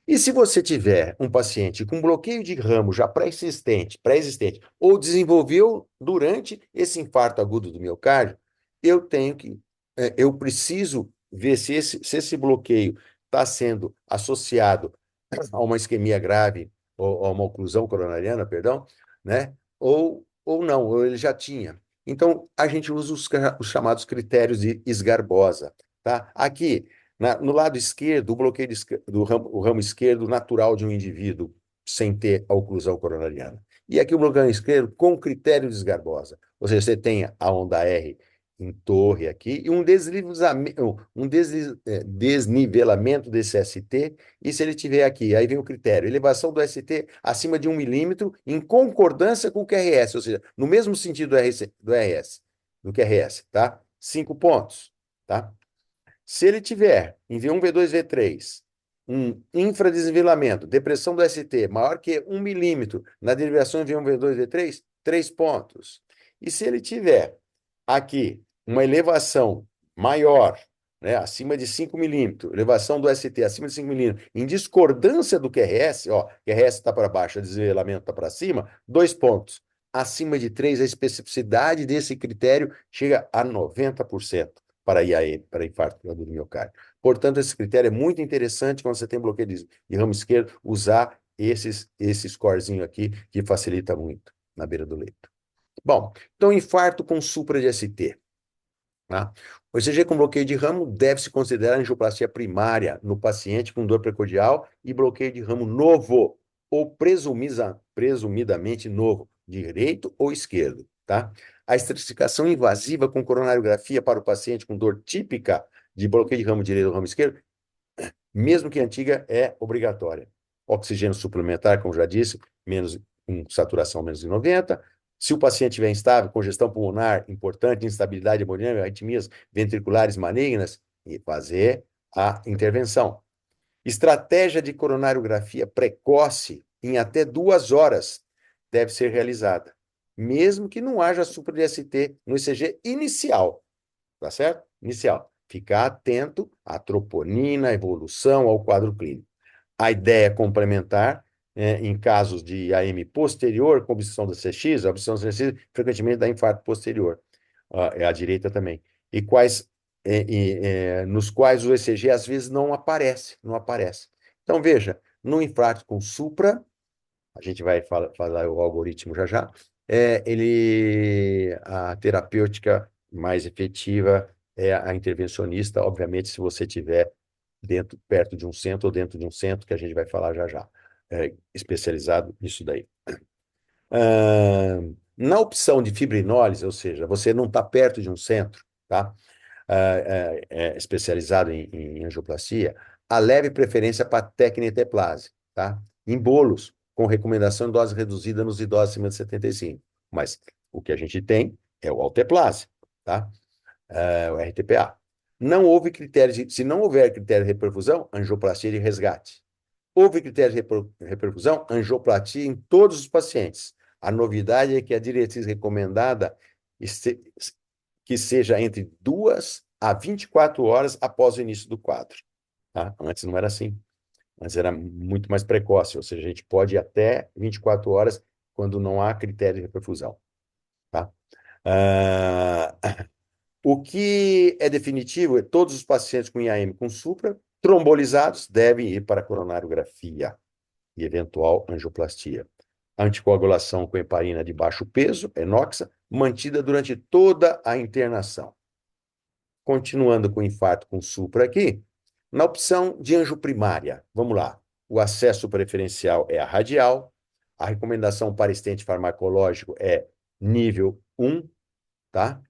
E se você tiver um paciente com bloqueio de ramo já pré-existente, ou desenvolveu durante esse infarto agudo do miocárdio, eu preciso ver se esse bloqueio está sendo associado a uma isquemia grave, ou a uma oclusão coronariana, perdão, né? Ou não, ou ele já tinha. Então, a gente usa os chamados critérios de Esgarbosa, tá? Aqui, no lado esquerdo, o bloqueio o ramo esquerdo natural de um indivíduo sem ter a oclusão coronariana. E aqui o bloqueio esquerdo com critério de Esgarbosa. Ou seja, você tem a onda R em torre aqui e desnivelamento desse ST. E se ele tiver aqui, aí vem o critério, elevação do ST acima de 1 milímetro em concordância com o QRS, ou seja, no mesmo sentido do QRS, tá? 5 pontos, tá? Se ele tiver em V1, V2, V3, um infradesnivelamento, depressão do ST maior que 1 milímetro na derivação em V1, V2, V3, 3 pontos. E se ele tiver aqui uma elevação maior, né, acima de 5 milímetros, elevação do ST acima de 5 milímetros, em discordância do QRS, ó, QRS está para baixo, o desnivelamento está para cima, 2 pontos. Acima de 3, a especificidade desse critério chega a 90% para IAE, para infarto do miocárdio. Portanto, esse critério é muito interessante quando você tem bloqueio de ramo esquerdo, usar esse scorezinho aqui, que facilita muito na beira do leito. Bom, então infarto com supra de ST. Tá? O ECG com bloqueio de ramo deve-se considerar angioplastia primária no paciente com dor precordial e bloqueio de ramo novo, ou presumidamente novo, direito ou esquerdo. Tá? A estratificação invasiva com coronariografia para o paciente com dor típica de bloqueio de ramo direito ou ramo esquerdo, mesmo que antiga, é obrigatória. Oxigênio suplementar, como já disse, com saturação menos de 90. Se o paciente estiver instável, congestão pulmonar importante, instabilidade hemodinâmica, arritmias ventriculares malignas, e fazer a intervenção. Estratégia de coronariografia precoce em até 2 horas deve ser realizada, mesmo que não haja supra de ST no ECG inicial, tá certo? Inicial. Ficar atento à troponina, à evolução, ao quadro clínico. A ideia complementar, em casos de AM posterior, com obstrução da CX, a obstrução da CX frequentemente dá infarto posterior, é a direita também. E nos quais o ECG às vezes não aparece. Então, veja, no infarto com supra, a gente vai falar o algoritmo já já, a terapêutica mais efetiva é a intervencionista, obviamente, se você tiver perto de um centro ou dentro de um centro, que a gente vai falar já já, especializado nisso daí. Na opção de fibrinólise, ou seja, você não está perto de um centro, tá? Especializado em angioplastia, a leve preferência para tecniteplase, tá? Em bolos, com recomendação de dose reduzida nos idosos acima de 75. Mas o que a gente tem é o alteplase, tá? O RTPA. Se não houver critério de reperfusão, angioplastia de resgate. Houve critério de reperfusão, angioplastia em todos os pacientes. A novidade é que a diretriz recomendada que seja entre 2 a 24 horas após o início do quadro. Tá? Antes não era assim. Antes era muito mais precoce, ou seja, a gente pode ir até 24 horas quando não há critério de reperfusão. Tá? O que é definitivo é que todos os pacientes com IAM com supra trombolizados devem ir para a coronariografia e eventual angioplastia. Anticoagulação com heparina de baixo peso, enoxa, mantida durante toda a internação. Continuando com o infarto com supra aqui, na opção de anjo primária, vamos lá, o acesso preferencial é a radial, a recomendação para estente farmacológico é nível 1, tá?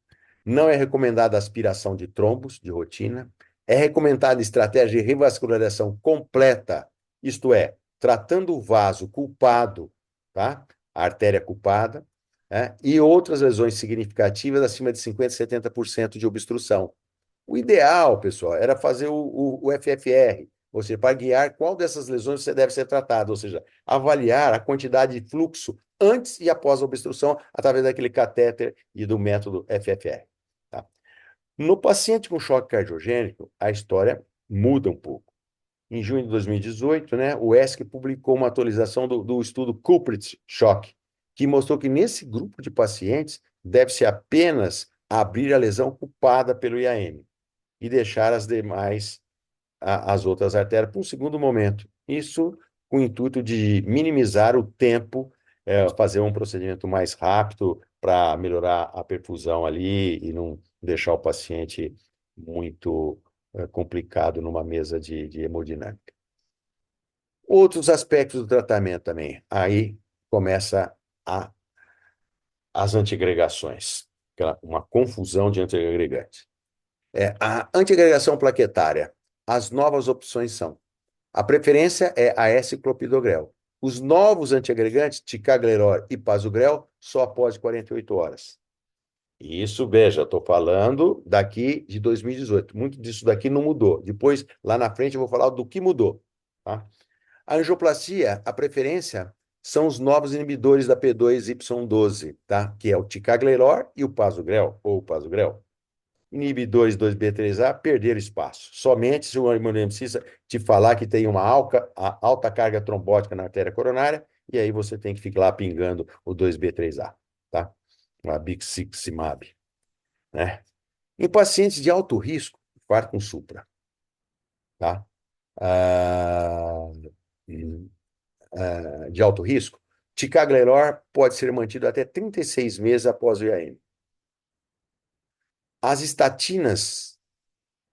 Não é recomendada aspiração de trombos de rotina, é recomendada estratégia de revascularização completa, isto é, tratando o vaso culpado, tá? A artéria culpada, né? E outras lesões significativas acima de 50% 70% de obstrução. O ideal, pessoal, era fazer o FFR, ou seja, para guiar qual dessas lesões você deve ser tratado, ou seja, avaliar a quantidade de fluxo antes e após a obstrução através daquele catéter e do método FFR. Tá? No paciente com choque cardiogênico, a história muda um pouco. Em junho de 2018, né, o ESC publicou uma atualização do estudo Culprit Shock, que mostrou que nesse grupo de pacientes deve-se apenas abrir a lesão culpada pelo IAM e deixar as demais, as outras artérias, para um segundo momento. Isso com o intuito de minimizar o tempo, fazer um procedimento mais rápido para melhorar a perfusão ali e não deixar o paciente muito complicado numa mesa de hemodinâmica. Outros aspectos do tratamento também. Aí começa as antiagregações, uma confusão de antiagregantes. A antiagregação plaquetária. As novas opções são: a preferência é a S-clopidogrel. Os novos antiagregantes, ticagrelor e pasugrel, só após 48 horas. E isso, veja, estou falando daqui de 2018. Muito disso daqui não mudou. Depois, lá na frente, eu vou falar do que mudou. Tá? A angioplastia, a preferência são os novos inibidores da P2Y12, tá? Que é o ticagrelor e o pasugrel, ou o pasugrel. Inibidores 2B3A perderam espaço. Somente se o hemodinamicista te falar que tem uma alta carga trombótica na artéria coronária, e aí você tem que ficar lá pingando o 2B3A, tá? A biximab, né? Em pacientes de alto risco, infarto com supra, tá? Ah, de alto risco, ticagrelor pode ser mantido até 36 meses após o IAM. As estatinas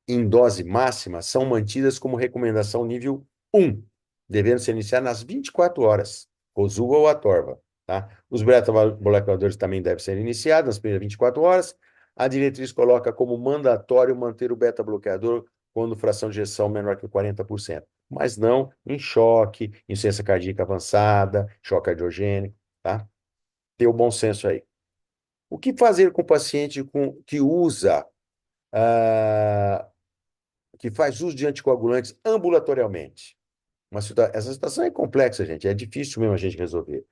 em dose máxima são mantidas como recomendação nível 1, devendo ser iniciadas nas 24 horas, Kozuga ou Atorva. Tá? Os beta-bloqueadores também devem ser iniciados nas primeiras 24 horas. A diretriz coloca como mandatório manter o beta-bloqueador quando fração de ejeção menor que 40%, mas não em choque, insuficiência cardíaca avançada, choque cardiogênico, tá? Ter o bom senso aí. O que fazer com o paciente que usa ah, que faz uso de anticoagulantes ambulatorialmente? Essa situação é complexa, gente. É difícil mesmo a gente resolver.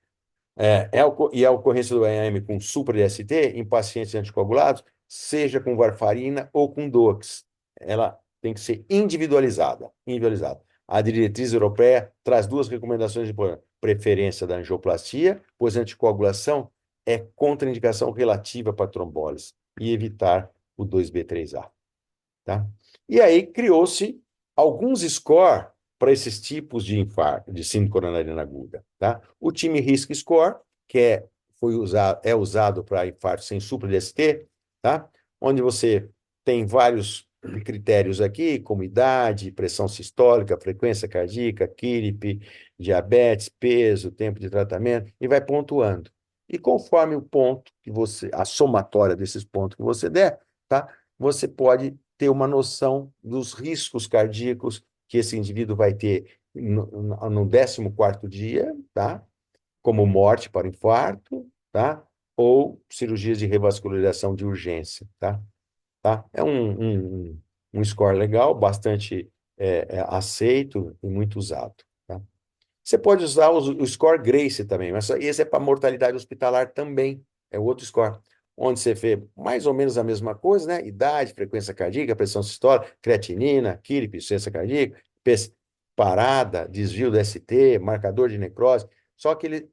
E a ocorrência do AM com supra-DST em pacientes anticoagulados, seja com varfarina ou com DOACs, ela tem que ser individualizada. A diretriz europeia traz duas recomendações de preferência da angioplastia, pois a anticoagulação é contraindicação relativa para trombólise e evitar o 2B3A. Tá? E aí criou-se alguns score para esses tipos de infarto, de síndrome coronariana aguda. Tá? O time Risk Score, que é usado para infarto sem supra-DST, tá? Onde você tem vários critérios aqui, como idade, pressão sistólica, frequência cardíaca, QIRP, diabetes, peso, tempo de tratamento, e vai pontuando. E conforme o ponto que a somatória desses pontos que você der, tá? Você pode ter uma noção dos riscos cardíacos que esse indivíduo vai ter no 14º dia, tá? Como morte para infarto, tá? Ou cirurgias de revascularização de urgência, tá? É um score legal, bastante aceito e muito usado, tá? Você pode usar o score Grace também, mas esse é para mortalidade hospitalar também, é outro score, onde você vê mais ou menos a mesma coisa, né? Idade, frequência cardíaca, pressão sistólica, creatinina, QIRP, insuficiência cardíaca, parada, desvio do ST, marcador de necrose. Só que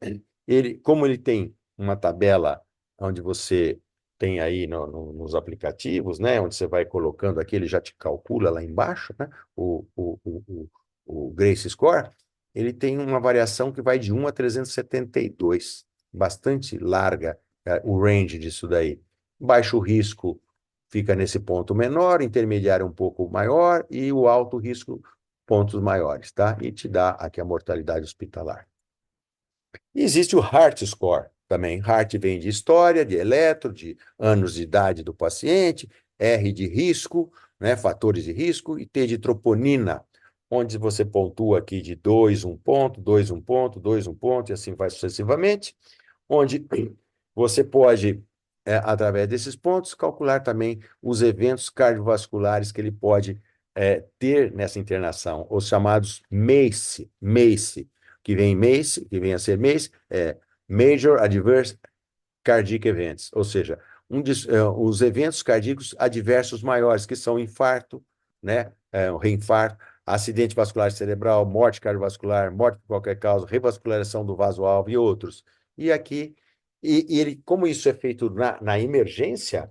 como ele tem uma tabela onde você tem aí nos aplicativos, né? Onde você vai colocando aqui, ele já te calcula lá embaixo, né? O Grace Score, ele tem uma variação que vai de 1 a 372, bastante larga, o range disso daí. Baixo risco fica nesse ponto menor, intermediário um pouco maior e o alto risco pontos maiores, tá? E te dá aqui a mortalidade hospitalar. E existe o Heart Score também. Heart vem de história, de eletro, de anos de idade do paciente, R de risco, né, fatores de risco, e T de troponina, onde você pontua aqui de 2, 1 ponto, 2, 1 ponto, 2, 1 ponto, e assim vai sucessivamente, onde Você pode, através desses pontos, calcular também os eventos cardiovasculares que ele pode ter nessa internação, os chamados MACE, MACE, que vem a ser MACE, Major Adverse Cardiac Events, ou seja, os eventos cardíacos adversos maiores, que são infarto, né, o reinfarto, acidente vascular cerebral, morte cardiovascular, morte por qualquer causa, revascularização do vaso-alvo e outros. E aqui, ele, como isso é feito na emergência,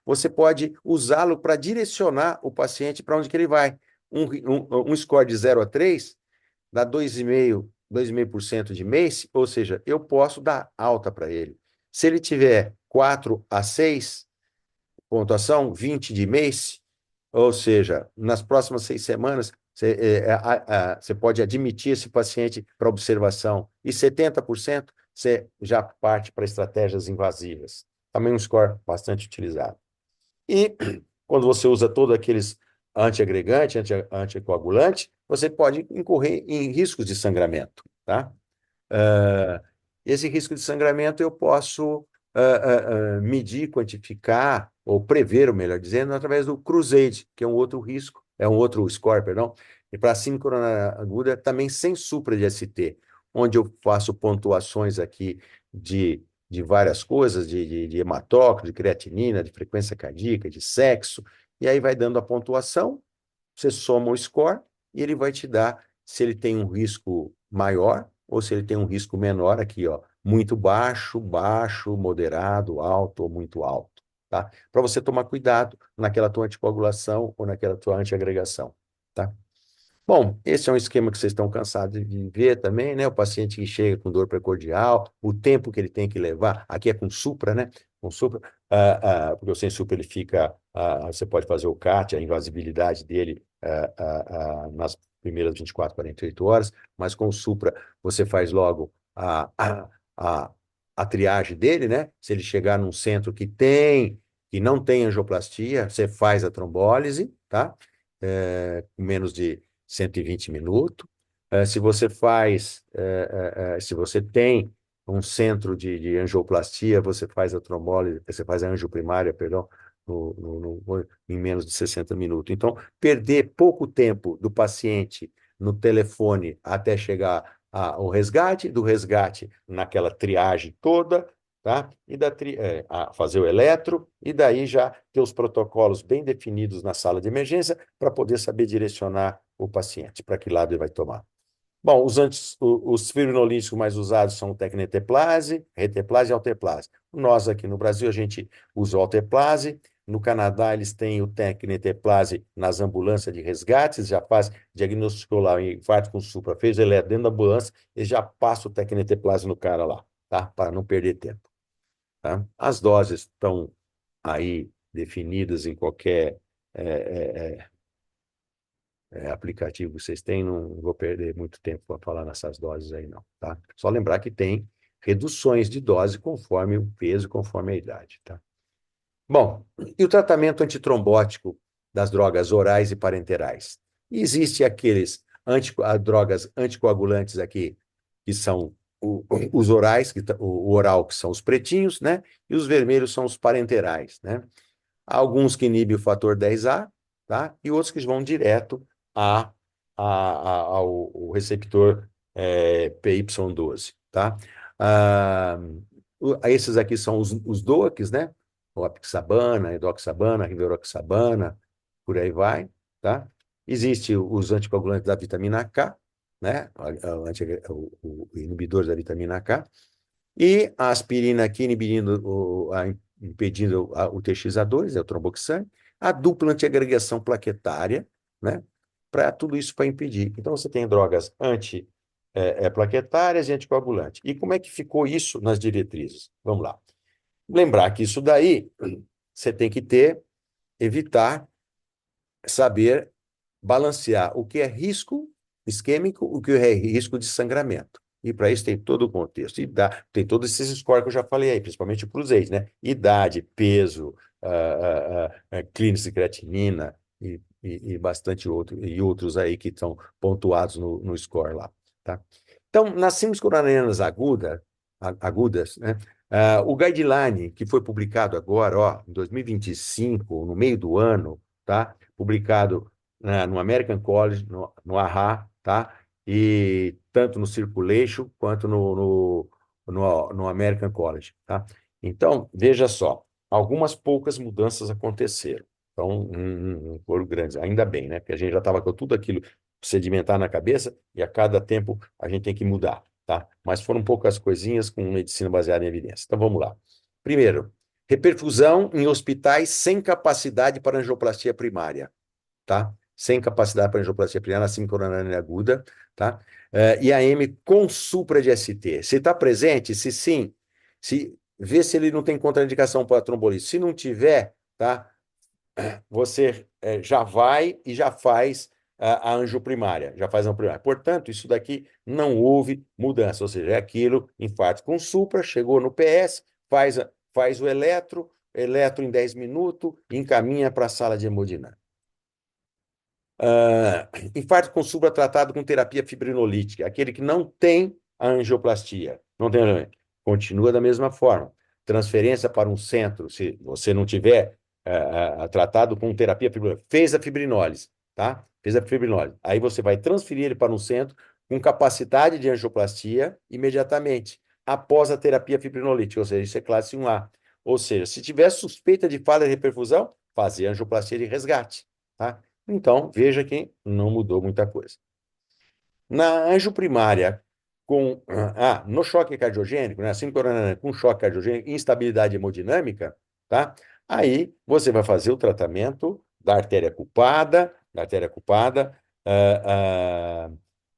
você pode usá-lo para direcionar o paciente para onde que ele vai. Um score de 0 a 3 dá 2,5% de MACE, ou seja, eu posso dar alta para ele. Se ele tiver 4 a 6 pontuação, 20 de MACE, ou seja, nas próximas 6 semanas, você pode admitir esse paciente para observação. E 70% você já parte para estratégias invasivas. Também um score bastante utilizado. E quando você usa todos aqueles antiagregante, anticoagulante, você pode incorrer em riscos de sangramento, tá? Ah, esse risco de sangramento eu posso medir, quantificar, ou prever, ou melhor dizendo, através do Crusade, que é um outro risco, é um outro score, perdão, e para síndrome coronária aguda, também sem supra de ST, onde eu faço pontuações aqui de várias coisas, de hematócrito, de creatinina, de frequência cardíaca, de sexo, e aí vai dando a pontuação, você soma o score e ele vai te dar se ele tem um risco maior ou se ele tem um risco menor aqui, ó, muito baixo, baixo, moderado, alto ou muito alto, tá? Para você tomar cuidado naquela tua anticoagulação ou naquela tua antiagregação, tá? Bom, esse é um esquema que vocês estão cansados de ver também, né? O paciente que chega com dor precordial, o tempo que ele tem que levar, aqui é com supra, né? Com supra, porque o sem supra ele fica, você pode fazer o CAT, a invasibilidade dele nas primeiras 24, 48 horas, mas com o supra você faz logo a, a triagem dele, né? Se ele chegar num centro que não tem angioplastia, você faz a trombólise, tá? Com menos de 120 minutos. Se você tem um centro de angioplastia, você faz a trombólise, você faz a angioprimária, perdão, em menos de 60 minutos. Então, perder pouco tempo do paciente no telefone até chegar ao resgate, do resgate naquela triagem toda, tá? E fazer o eletro, e daí já ter os protocolos bem definidos na sala de emergência para poder saber direcionar o paciente, para que lado ele vai tomar. Bom, os fibrinolíticos mais usados são o tecneteplase, reteplase e alteplase. Nós aqui no Brasil, a gente usa o alteplase. No Canadá, eles têm o tecneteplase nas ambulâncias de resgates, já faz diagnóstico lá, infarto com supra, fez o eletro dentro da ambulância, e já passa o tecneteplase no cara lá, tá? Para não perder tempo. Tá? As doses estão aí definidas em qualquer aplicativo que vocês têm, não vou perder muito tempo para falar nessas doses aí, não. Tá? Só lembrar que tem reduções de dose conforme o peso, conforme a idade. Tá? Bom, e o tratamento antitrombótico das drogas orais e parenterais? Existem aqueles drogas anticoagulantes aqui, que são os orais, o oral, que são os pretinhos, né? E os vermelhos são os parenterais, né? Há alguns que inibem o fator 10A, tá? E outros que vão direto ao receptor PY12, tá? Esses aqui são os DOACs, né? O apixabana, edoxabana, rivaroxabana, por aí vai, tá? Existem os anticoagulantes da vitamina K, né? O inibidor da vitamina K. E a aspirina aqui impedindo o TXA2, é o tromboxane, a dupla antiagregação plaquetária, né? Para tudo isso para impedir. Então, você tem drogas plaquetárias e anticoagulantes. E como é que ficou isso nas diretrizes? Vamos lá. Lembrar que isso daí você tem que saber balancear o que é risco isquêmico, o que é risco de sangramento. E para isso tem todo o contexto. Tem todos esses scores que eu já falei aí, principalmente o Cruzade, né? Idade, peso, clínica de creatinina e bastante outros aí que estão pontuados no score lá. Tá? Então, nas síndromes coronarianas agudas, né? O guideline que foi publicado agora, ó, em 2025, no meio do ano, tá? Publicado no American College, no AHA, tá? E tanto no Circulation quanto no American College, tá? Então, veja só, algumas poucas mudanças aconteceram. Então, não foram grandes, ainda bem, né? Porque a gente já estava com tudo aquilo sedimentar na cabeça e a cada tempo a gente tem que mudar, tá? Mas foram poucas coisinhas com medicina baseada em evidência. Então vamos lá. Primeiro, reperfusão em hospitais sem capacidade para angioplastia primária, tá? Sem capacidade para angioplastia primária, síndrome coronariana aguda, tá? IAM com supra de ST. Se está presente, se sim, vê se ele não tem contraindicação para trombolise. Se não tiver, tá? Você já vai e já faz a angioprimária, já faz a angioprimária. Portanto, isso daqui não houve mudança, ou seja, é aquilo, infarto com supra, chegou no PS, faz o eletro em 10 minutos, encaminha para a sala de hemodinâmica. Infarto com supra tratado com terapia fibrinolítica, aquele que não tem a angioplastia, não tem, continua da mesma forma. Transferência para um centro, se você não tiver tratado com terapia fibrinolítica, fez a fibrinólise, tá? Fez a fibrinólise. Aí você vai transferir ele para um centro com capacidade de angioplastia imediatamente, após a terapia fibrinolítica, ou seja, isso é classe 1A. Ou seja, se tiver suspeita de falha de reperfusão, fazer angioplastia de resgate, tá? Então, veja que não mudou muita coisa. Na angioprimária, no choque cardiogênico, né, síndrome coronariana com choque cardiogênico, instabilidade hemodinâmica, tá? Aí você vai fazer o tratamento da artéria culpada,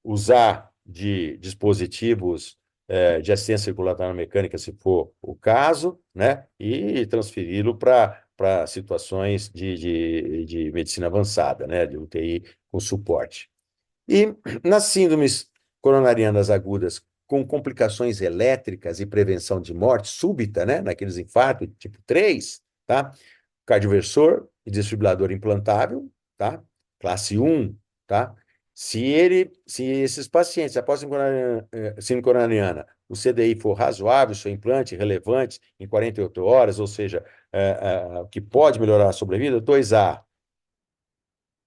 usar de dispositivos de assistência circulatória mecânica, se for o caso, né? E transferi-lo para situações de medicina avançada, né? De UTI com suporte. E nas síndromes coronarianas agudas com complicações elétricas e prevenção de morte súbita, né? Naqueles infartos tipo 3, tá? Cardioversor e desfibrilador implantável, tá? Classe 1, tá? Se esses pacientes, após síndrome coronariana, o CDI for razoável, seu implante relevante em 48 horas, ou seja, que pode melhorar a sobrevida, 2A.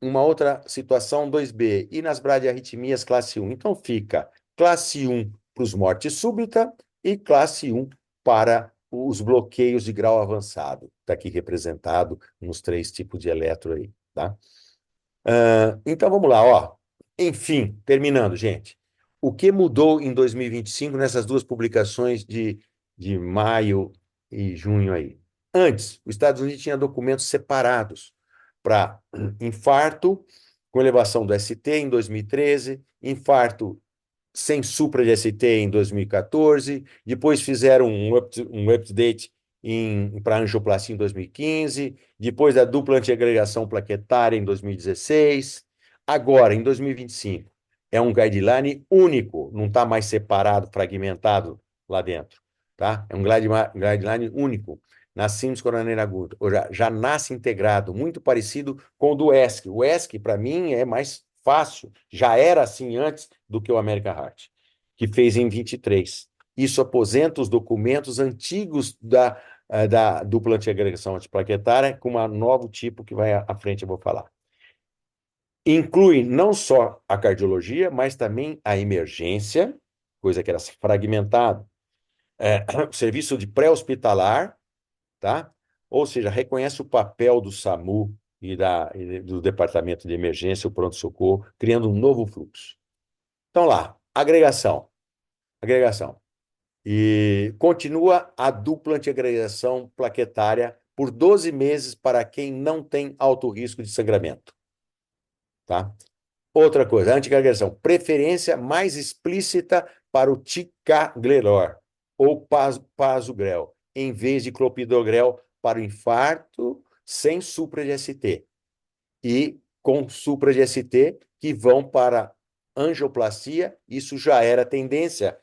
Uma outra situação, 2B. E nas bradiarritmias, classe 1. Então fica classe 1 para os mortes súbita e classe 1 para os bloqueios de grau avançado. Está aqui representado nos 3 tipos de eletro aí, tá? Então vamos lá, ó. Enfim, terminando, gente. O que mudou em 2025 nessas duas publicações de maio e junho aí? Antes, os Estados Unidos tinha documentos separados para infarto com elevação do ST em 2013, infarto sem supra de ST em 2014, depois fizeram um update para angioplastia em 2015, depois da dupla antiagregação plaquetária em 2016, agora, em 2025, é um guideline único, não está mais separado, fragmentado lá dentro, tá? É um guideline único na síndrome coronariana aguda, ou já nasce integrado, muito parecido com o do ESC. O ESC, para mim, é mais fácil, já era assim antes do que o American Heart, que fez em 23. Isso aposenta os documentos antigos da dupla antiagregação antiplaquetária com um novo tipo que vai à frente eu vou falar. Inclui não só a cardiologia, mas também a emergência, coisa que era fragmentada, o serviço de pré-hospitalar, tá? Ou seja, reconhece o papel do SAMU e do Departamento de Emergência, o pronto-socorro, criando um novo fluxo. Então lá, agregação. E continua a dupla antiagregação plaquetária por 12 meses para quem não tem alto risco de sangramento. Tá? Outra coisa, anticoagulação, preferência mais explícita para o ticagrelor ou pasugrel, em vez de clopidogrel para o infarto sem supra de ST e com supra de ST que vão para angioplastia, isso já era tendência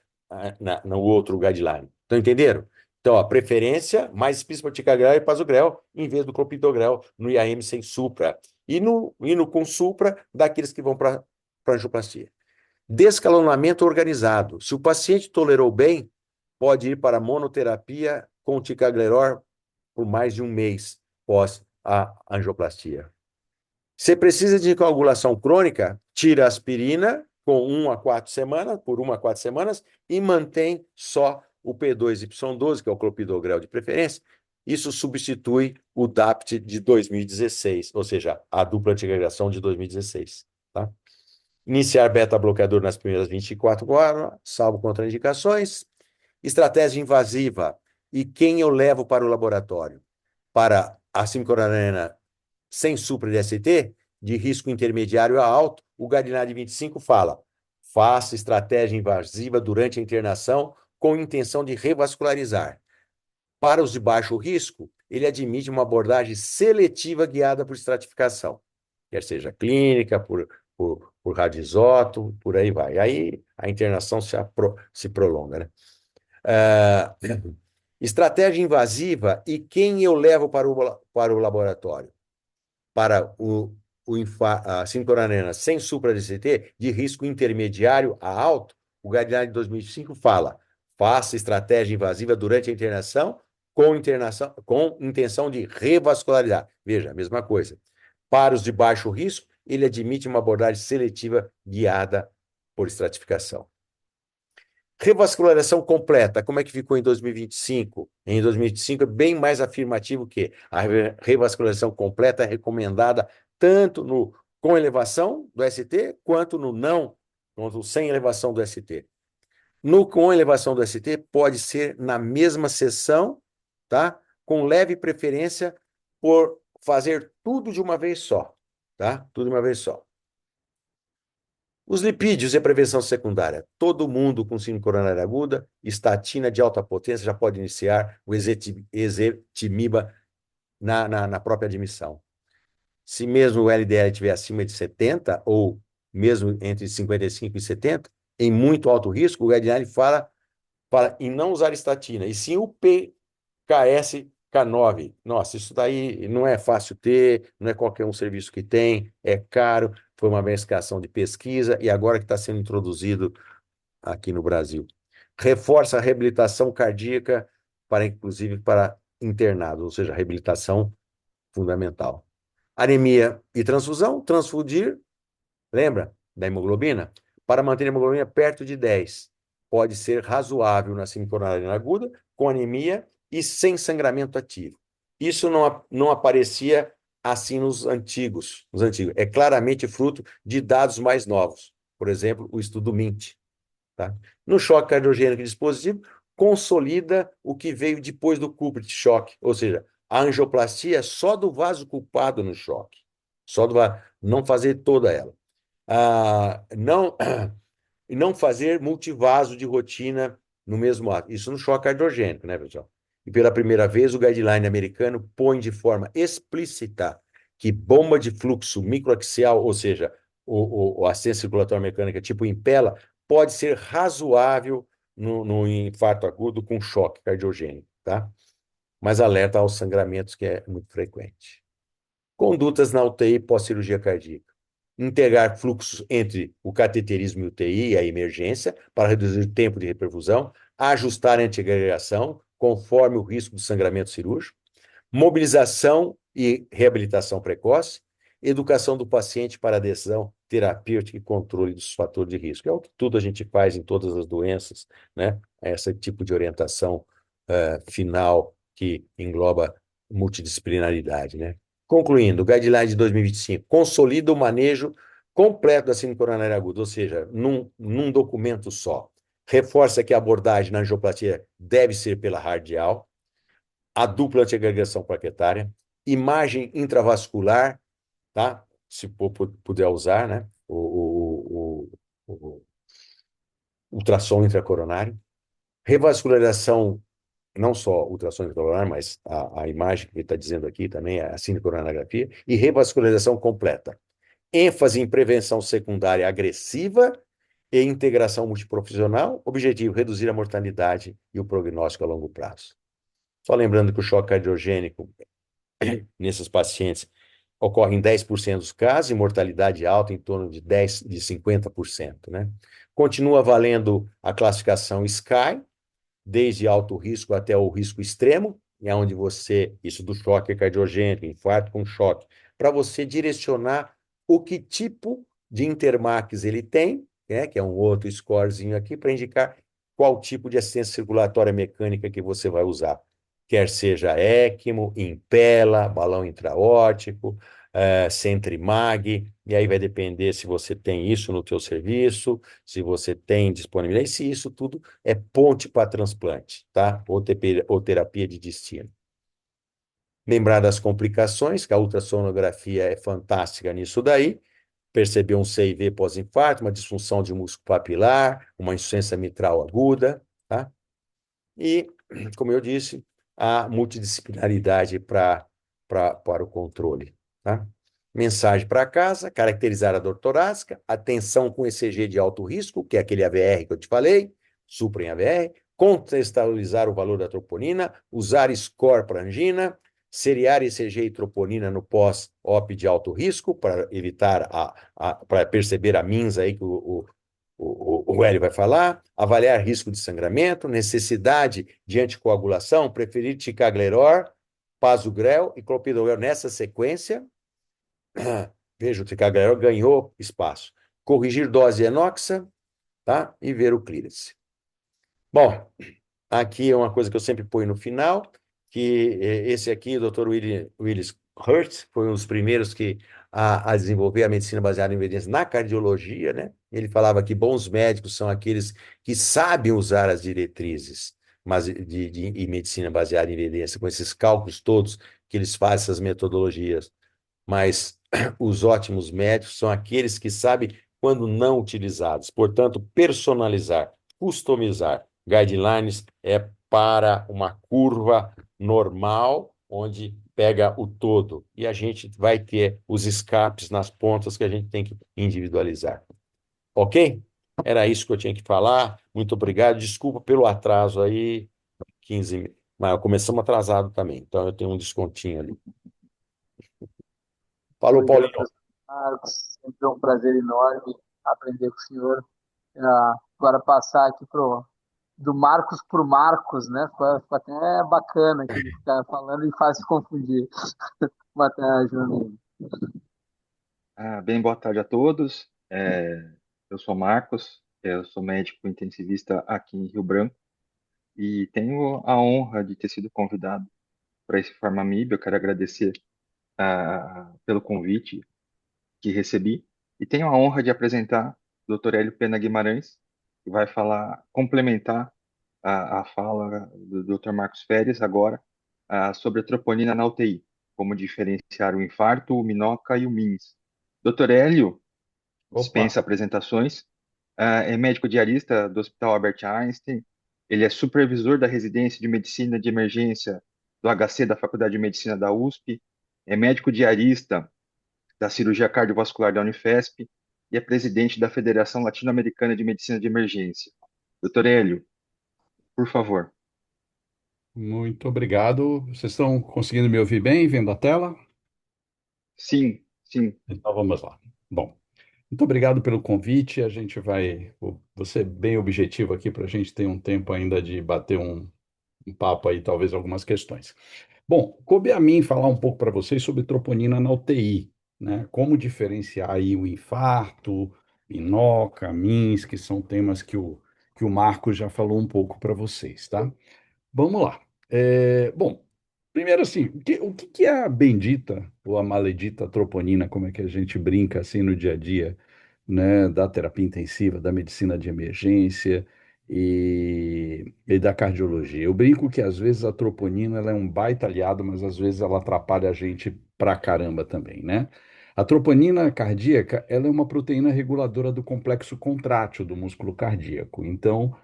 no outro guideline. Estão entenderam? Então, a preferência mais explícita para o ticagrel e pasugrel, em vez do clopidogrel no IAM sem supra. E no com supra, daqueles que vão para angioplastia. Descalonamento organizado. Se o paciente tolerou bem, pode ir para monoterapia com ticagrelor por mais de um mês pós a angioplastia. Se precisa de coagulação crônica, tira a aspirina com 1 a 4 semanas, por 1 a 4 semanas, e mantém só o P2Y12, que é o clopidogrel de preferência. Isso substitui o DAPT de 2016, ou seja, a dupla antiagregação de 2016. Tá? Iniciar beta-bloqueador nas primeiras 24 horas, salvo contraindicações. Estratégia invasiva. E quem eu levo para o laboratório? Para a simcoranina sem supra de ST, de risco intermediário a alto, o guideline 25 fala: faça estratégia invasiva durante a internação com intenção de revascularizar. Para os de baixo risco, ele admite uma abordagem seletiva guiada por estratificação, quer seja clínica, por radioisoto, por aí vai. Aí a internação se prolonga, né? Estratégia invasiva e quem eu levo para o laboratório? Para a simcoranina sem supra-DCT, de risco intermediário a alto, o guideline de 2005 fala: faça estratégia invasiva durante a internação com intenção de revascularizar. Veja, a mesma coisa. Para os de baixo risco, ele admite uma abordagem seletiva guiada por estratificação. Revascularização completa, como é que ficou em 2025? Em 2025 é bem mais afirmativo que a revascularização completa é recomendada tanto no com elevação do ST quanto no não, quanto sem elevação do ST. No com elevação do ST pode ser na mesma sessão, tá? Com leve preferência por fazer tudo de uma vez só, tá? Tudo de uma vez só. Os lipídios e a prevenção secundária. Todo mundo com síndrome coronária aguda, estatina de alta potência já pode iniciar o ezetimiba na própria admissão. Se mesmo o LDL estiver acima de 70, ou mesmo entre 55 e 70, em muito alto risco, o guideline fala em não usar estatina, e sim o PKS-K9. Nossa, isso daí não é fácil ter, não é qualquer um serviço que tem, é caro, foi uma verificação de pesquisa e agora que está sendo introduzido aqui no Brasil. Reforça a reabilitação cardíaca, inclusive para internados, ou seja, reabilitação fundamental. Anemia e transfusão, transfundir, lembra da hemoglobina? Para manter a hemoglobina perto de 10. Pode ser razoável na síndrome coronariana aguda, com anemia e sem sangramento ativo. Isso não aparecia assim nos antigos. É claramente fruto de dados mais novos. Por exemplo, o estudo MINT. Tá? No choque cardiogênico dispositivo, consolida o que veio depois do Kupret choque, ou seja, a angioplastia só do vaso culpado no choque. Só do vaso, não fazer toda ela. Não fazer multivaso de rotina no mesmo ato. Isso no choque cardiogênico, né, pessoal? E pela primeira vez, o guideline americano põe de forma explícita que bomba de fluxo microaxial, ou seja, a assistência circulatória mecânica tipo Impella, pode ser razoável no infarto agudo com choque cardiogênico, tá? Mas alerta aos sangramentos, que é muito frequente. Condutas na UTI pós-cirurgia cardíaca. Integrar fluxos entre o cateterismo e UTI e a emergência para reduzir o tempo de reperfusão, ajustar a antiagregação conforme o risco de sangramento cirúrgico, mobilização e reabilitação precoce, educação do paciente para adesão terapêutica e controle dos fatores de risco. É o que tudo a gente faz em todas as doenças, né? Esse tipo de orientação final que engloba multidisciplinaridade, né? Concluindo, o guideline de 2025 consolida o manejo completo da síndrome coronária aguda, ou seja, num documento só. Reforça que a abordagem na angioplastia deve ser pela radial, a dupla antiagregação plaquetária, imagem intravascular, tá? Se puder usar, né? O ultrassom intracoronário, revascularização, não só ultrassom intracoronário, mas a imagem que ele está dizendo aqui também, a cinecoronografia, e revascularização completa. ênfase em prevenção secundária agressiva e integração multiprofissional, objetivo, reduzir a mortalidade e o prognóstico a longo prazo. Só lembrando que o choque cardiogênico, nesses pacientes, ocorre em 10% dos casos, e mortalidade alta em torno de 50%, né? Continua valendo a classificação SCAI, desde alto risco até o risco extremo, é onde você, isso do choque cardiogênico, infarto com choque, para você direcionar o que tipo de Intermax ele tem, né, que é um outro scorezinho aqui, para indicar qual tipo de assistência circulatória mecânica que você vai usar. Quer seja ECMO, Impella, balão intraórtico, Centrimag, e aí vai depender se você tem isso no teu serviço, se você tem disponibilidade, e se isso tudo é ponte para transplante, tá? Ou terapia de destino. Lembrar das complicações, que a ultrassonografia é fantástica nisso daí, perceber um CIV pós-infarto, uma disfunção de músculo papilar, uma insuficiência mitral aguda, tá? E, como eu disse, a multidisciplinaridade para o controle, tá? Mensagem para casa, caracterizar a dor torácica, atenção com ECG de alto risco, que é aquele AVR que eu te falei, supra em AVR, contextualizar o valor da troponina, usar score para angina, seriar ECG e troponina no pós-op de alto risco, para evitar para perceber a MINS aí que o Hélio vai falar, avaliar risco de sangramento, necessidade de anticoagulação, preferir ticagrelor, Pasugrel e clopidogrel nessa sequência. Veja, o ticagrelor ganhou espaço. Corrigir dose enoxa, tá? E ver o clearance. Bom, aqui é uma coisa que eu sempre ponho no final, que esse aqui, o Dr. Willis Hurt, foi um dos primeiros a desenvolver a medicina baseada em evidência na cardiologia, né? Ele falava que bons médicos são aqueles que sabem usar as diretrizes de medicina baseada em evidência, com esses cálculos todos que eles fazem, essas metodologias. Mas os ótimos médicos são aqueles que sabem quando não utilizados. Portanto, personalizar, customizar guidelines é para uma curva normal, onde pega o todo. E a gente vai ter os escapes nas pontas que a gente tem que individualizar. Ok? Era isso que eu tinha que falar. Muito obrigado. Desculpa pelo atraso aí, 15, mas começamos atrasado também, então eu tenho um descontinho ali. Falou, Obrigado, Paulinho. professor Marcos. Sempre é um prazer enorme aprender com o senhor. Agora passar aqui do Marcos para o Marcos, né? Ficou até bacana que ele fica falando e faz se confundir. Boa tarde, meu amigo. Bem, boa tarde a todos. Eu sou Marcos, eu sou médico intensivista aqui em Rio Branco e tenho a honra de ter sido convidado para esse Farmamib. Eu quero agradecer pelo convite que recebi e tenho a honra de apresentar o Dr. Hélio Pena Guimarães, que vai complementar a fala do Dr. Marcos Férez agora sobre a troponina na UTI, como diferenciar o infarto, o MINOCA e o MINS. Dr. Hélio Opa. dispensa apresentações. É médico diarista do Hospital Albert Einstein. Ele é supervisor da residência de medicina de emergência do HC da Faculdade de Medicina da USP. É médico diarista da cirurgia cardiovascular da Unifesp e é presidente da Federação Latino-Americana de Medicina de Emergência. Doutor Hélio, por favor. Muito obrigado. Vocês estão conseguindo me ouvir bem, vendo a tela? Sim, sim. Então vamos lá. Bom, muito obrigado pelo convite. A gente vou ser bem objetivo aqui para a gente ter um tempo ainda de bater um papo aí, talvez algumas questões. Bom, coube a mim falar um pouco para vocês sobre troponina na UTI, né? Como diferenciar aí o infarto, INOCA, MINS, que são temas que o Marco já falou um pouco para vocês, tá? Vamos lá. Bom, primeiro assim, o que é a bendita ou a maledita troponina, como é que a gente brinca assim no dia a dia, né, da terapia intensiva, da medicina de emergência e da cardiologia? Eu brinco que às vezes a troponina ela é um baita aliado, mas às vezes ela atrapalha a gente pra caramba também, né? A troponina cardíaca, ela é uma proteína reguladora do complexo contrátil do músculo cardíaco. Então,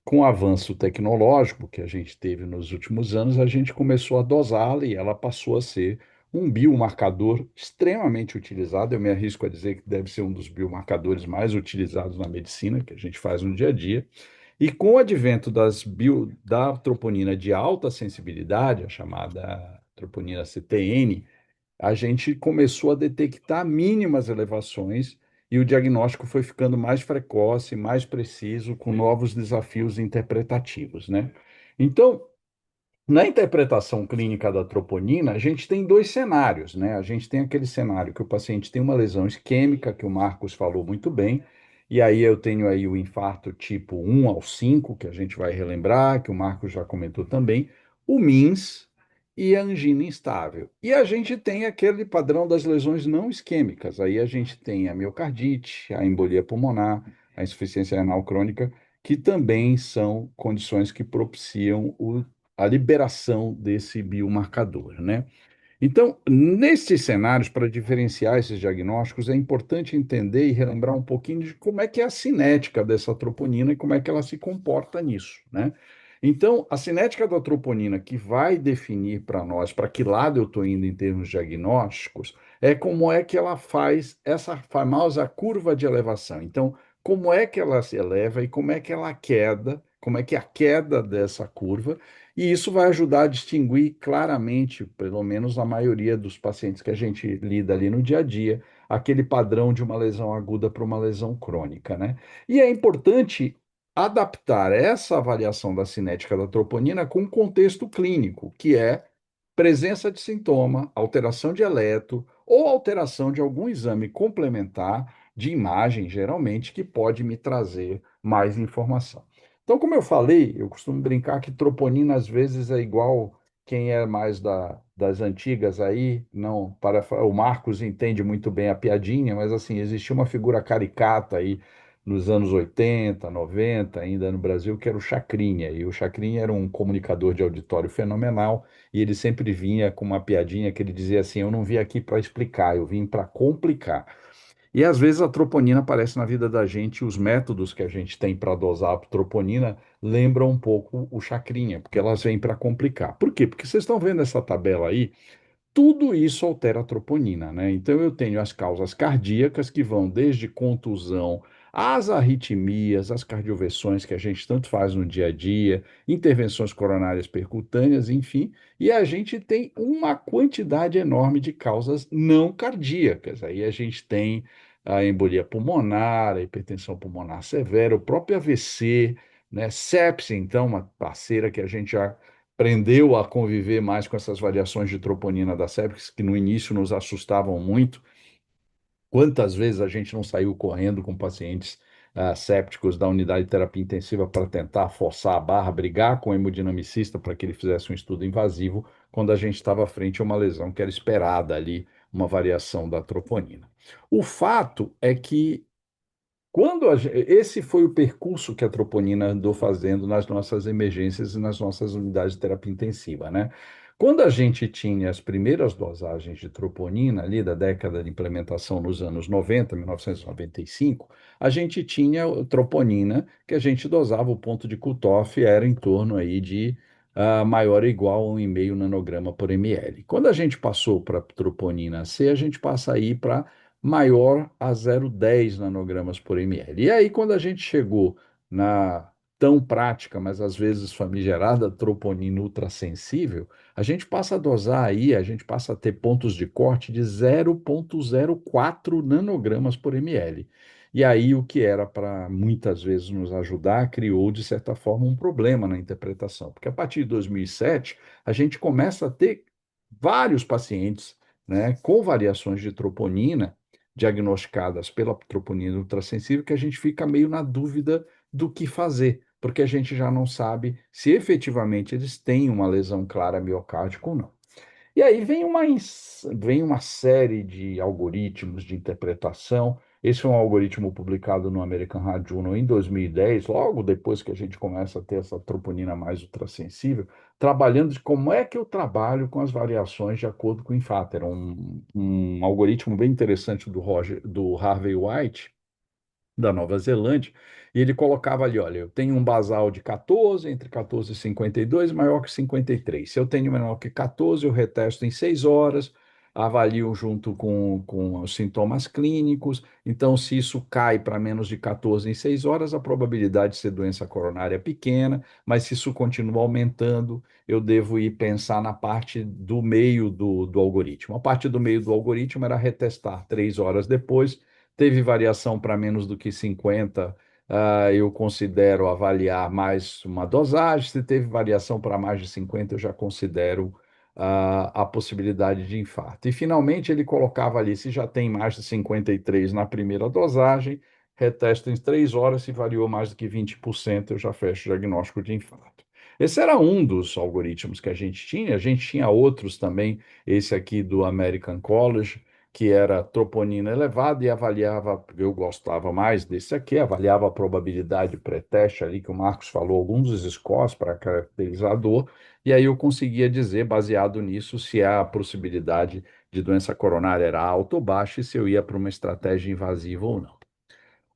com o avanço tecnológico que a gente teve nos últimos anos, a gente começou a dosá-la e ela passou a ser um biomarcador extremamente utilizado. Eu me arrisco a dizer que deve ser um dos biomarcadores mais utilizados na medicina, que a gente faz no dia a dia. E com o advento da troponina de alta sensibilidade, a chamada troponina CTN, a gente começou a detectar mínimas elevações e o diagnóstico foi ficando mais precoce, mais preciso, com novos desafios interpretativos, né? Então, na interpretação clínica da troponina, a gente tem dois cenários, né? A gente tem aquele cenário que o paciente tem uma lesão isquêmica, que o Marcos falou muito bem, e aí eu tenho aí o infarto tipo 1 ao 5, que a gente vai relembrar, que o Marcos já comentou também, o MINS e a angina instável. E a gente tem aquele padrão das lesões não isquêmicas. Aí a gente tem a miocardite, a embolia pulmonar, a insuficiência renal crônica, que também são condições que propiciam a liberação desse biomarcador, né? Então, nesses cenários, para diferenciar esses diagnósticos, é importante entender e relembrar um pouquinho de como é que é a cinética dessa troponina e como é que ela se comporta nisso, né? Então, a cinética da troponina que vai definir para nós para que lado eu estou indo em termos diagnósticos é como é que ela faz essa famosa curva de elevação. Então, como é que ela se eleva e como é que ela queda, como é que é a queda dessa curva, e isso vai ajudar a distinguir claramente, pelo menos na maioria dos pacientes que a gente lida ali no dia a dia, aquele padrão de uma lesão aguda para uma lesão crônica, né? E é importante adaptar essa avaliação da cinética da troponina com o contexto clínico, que é presença de sintoma, alteração de eletro ou alteração de algum exame complementar de imagem, geralmente, que pode me trazer mais informação. Então, como eu falei, eu costumo brincar que troponina às vezes é igual quem é mais das antigas aí, não, o Marcos entende muito bem a piadinha, mas assim, existia uma figura caricata aí nos anos 80, 90, ainda no Brasil, que era o Chacrinha, e o Chacrinha era um comunicador de auditório fenomenal, e ele sempre vinha com uma piadinha que ele dizia assim: eu não vim aqui para explicar, eu vim para complicar. E às vezes a troponina aparece na vida da gente, os métodos que a gente tem para dosar a troponina lembram um pouco o chacrinha, porque elas vêm para complicar. Por quê? Porque vocês estão vendo essa tabela aí, tudo isso altera a troponina, né? Então eu tenho as causas cardíacas que vão desde contusão, às arritmias, as cardioversões que a gente tanto faz no dia a dia, intervenções coronárias percutâneas, enfim, e a gente tem uma quantidade enorme de causas não cardíacas. Aí a gente tem a embolia pulmonar, a hipertensão pulmonar severa, o próprio AVC, né? Sepse, então, uma parceira que a gente já aprendeu a conviver mais com essas variações de troponina da sepsis, que no início nos assustavam muito. Quantas vezes a gente não saiu correndo com pacientes sépticos da unidade de terapia intensiva para tentar forçar a barra, brigar com o hemodinamicista para que ele fizesse um estudo invasivo, quando a gente estava frente a uma lesão que era esperada ali, uma variação da troponina. O fato é que esse foi o percurso que a troponina andou fazendo nas nossas emergências e nas nossas unidades de terapia intensiva, né? Quando a gente tinha as primeiras dosagens de troponina, ali da década de implementação nos anos 90, 1995, a gente tinha troponina que a gente dosava, o ponto de cutoff era em torno aí de maior ou igual a 1,5 nanograma por ml. Quando a gente passou para troponina C, a gente passa aí para maior a 0,10 nanogramas por ml. E aí, quando a gente chegou na tão prática, mas às vezes famigerada troponina ultrassensível, a gente passa a dosar aí, a gente passa a ter pontos de corte de 0,04 nanogramas por ml. E aí, o que era para muitas vezes nos ajudar, criou, de certa forma, um problema na interpretação. Porque a partir de 2007, a gente começa a ter vários pacientes, né, com variações de troponina diagnosticadas pela troponina ultrassensível, que a gente fica meio na dúvida do que fazer, porque a gente já não sabe se efetivamente eles têm uma lesão clara miocárdica ou não. E aí vem uma série de algoritmos de interpretação. Esse é um algoritmo publicado no American Heart Journal em 2010, logo depois que a gente começa a ter essa troponina mais ultrassensível, trabalhando de como é que eu trabalho com as variações de acordo com o INFAT. Era um algoritmo bem interessante do Harvey White, da Nova Zelândia, e ele colocava ali, olha, eu tenho um basal de 14, entre 14 e 52, maior que 53. Se eu tenho menor que 14, eu retesto em 6 horas, avalio junto com os sintomas clínicos. Então, se isso cai para menos de 14 em 6 horas, a probabilidade de ser doença coronária é pequena, mas se isso continua aumentando, eu devo ir pensar na parte do meio do algoritmo. A parte do meio do algoritmo era retestar 3 horas depois. Teve variação para menos do que 50 eu considero avaliar mais uma dosagem. Se teve variação para mais de 50, eu já considero a possibilidade de infarto. E, finalmente, ele colocava ali, se já tem mais de 53 na primeira dosagem, retesta em 3 horas, se variou mais do que 20%, eu já fecho o diagnóstico de infarto. Esse era um dos algoritmos que a gente tinha outros também, esse aqui do American College, que era troponina elevada e avaliava, eu gostava mais desse aqui, avaliava a probabilidade pré-teste ali, que o Marcos falou, alguns dos scores para caracterizar a dor, e aí eu conseguia dizer, baseado nisso, se a possibilidade de doença coronária era alta ou baixa e se eu ia para uma estratégia invasiva ou não.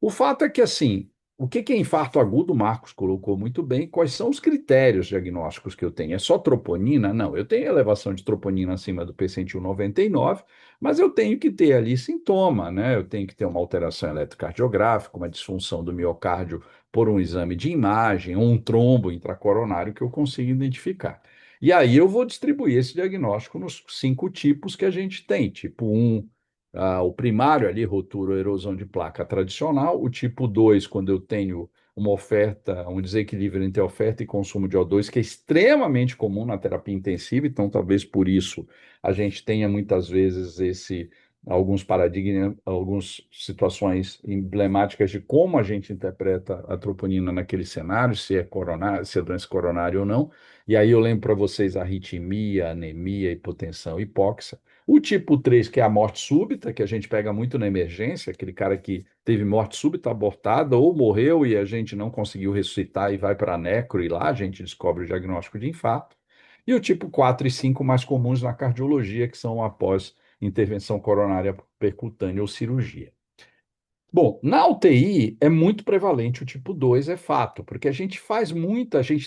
O fato é que, assim, o que é infarto agudo? O Marcos colocou muito bem. Quais são os critérios diagnósticos que eu tenho? É só troponina? Não, eu tenho elevação de troponina acima do percentil 99, mas eu tenho que ter ali sintoma, né? Eu tenho que ter uma alteração eletrocardiográfica, uma disfunção do miocárdio por um exame de imagem, ou um trombo intracoronário que eu consiga identificar. E aí eu vou distribuir esse diagnóstico nos 5 tipos que a gente tem. Tipo 1, o primário ali, rotura ou erosão de placa tradicional. O tipo 2, quando eu tenho uma oferta, um desequilíbrio entre oferta e consumo de O2, que é extremamente comum na terapia intensiva, então talvez por isso a gente tenha muitas vezes alguns paradigmas, algumas situações emblemáticas de como a gente interpreta a troponina naquele cenário, se é coronário, se é doença coronária ou não. E aí eu lembro para vocês arritmia, anemia, hipotensão, hipóxia. O tipo 3, que é a morte súbita, que a gente pega muito na emergência, aquele cara que teve morte súbita abortada ou morreu e a gente não conseguiu ressuscitar e vai para a necro e lá a gente descobre o diagnóstico de infarto. E o tipo 4 e 5 mais comuns na cardiologia, que são após intervenção coronária percutânea ou cirurgia. Bom, na UTI é muito prevalente o tipo 2, é fato, porque a gente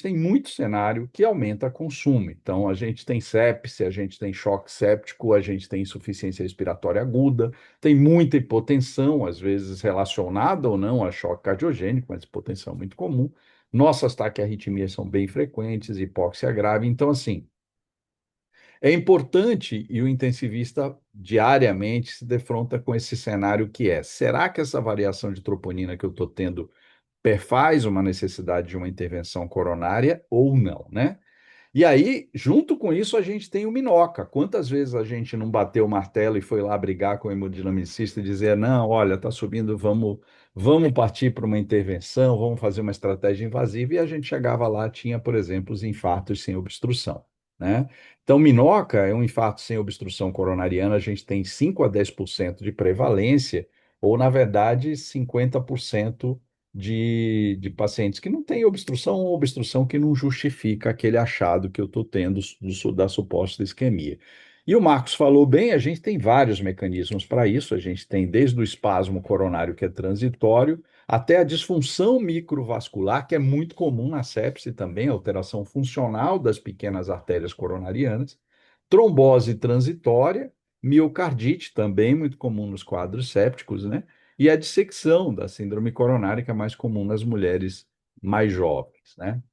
tem muito cenário que aumenta consumo. Então, a gente tem sepse, a gente tem choque séptico, a gente tem insuficiência respiratória aguda, tem muita hipotensão, às vezes relacionada ou não a choque cardiogênico, mas hipotensão é muito comum. Nossas taquiarritmias são bem frequentes, hipóxia grave. Então, assim, é importante e o intensivista diariamente se defronta com esse cenário que é: será que essa variação de troponina que eu estou tendo perfaz uma necessidade de uma intervenção coronária ou não, né? E aí, junto com isso, a gente tem o Minoca. Quantas vezes a gente não bateu o martelo e foi lá brigar com o hemodinamicista e dizer, não, olha, está subindo, vamos partir para uma intervenção, vamos fazer uma estratégia invasiva, e a gente chegava lá, tinha, por exemplo, os infartos sem obstrução, né? Então, Minoca é um infarto sem obstrução coronariana, a gente tem 5 a 10% de prevalência, ou, na verdade, 50% de pacientes que não têm obstrução ou obstrução que não justifica aquele achado que eu estou tendo da suposta isquemia. E o Marcos falou bem, a gente tem vários mecanismos para isso, a gente tem desde o espasmo coronário, que é transitório, até a disfunção microvascular, que é muito comum na sepse também, alteração funcional das pequenas artérias coronarianas, trombose transitória, miocardite, também muito comum nos quadros sépticos, né? E a dissecção da síndrome coronária, que é mais comum nas mulheres mais jovens, né?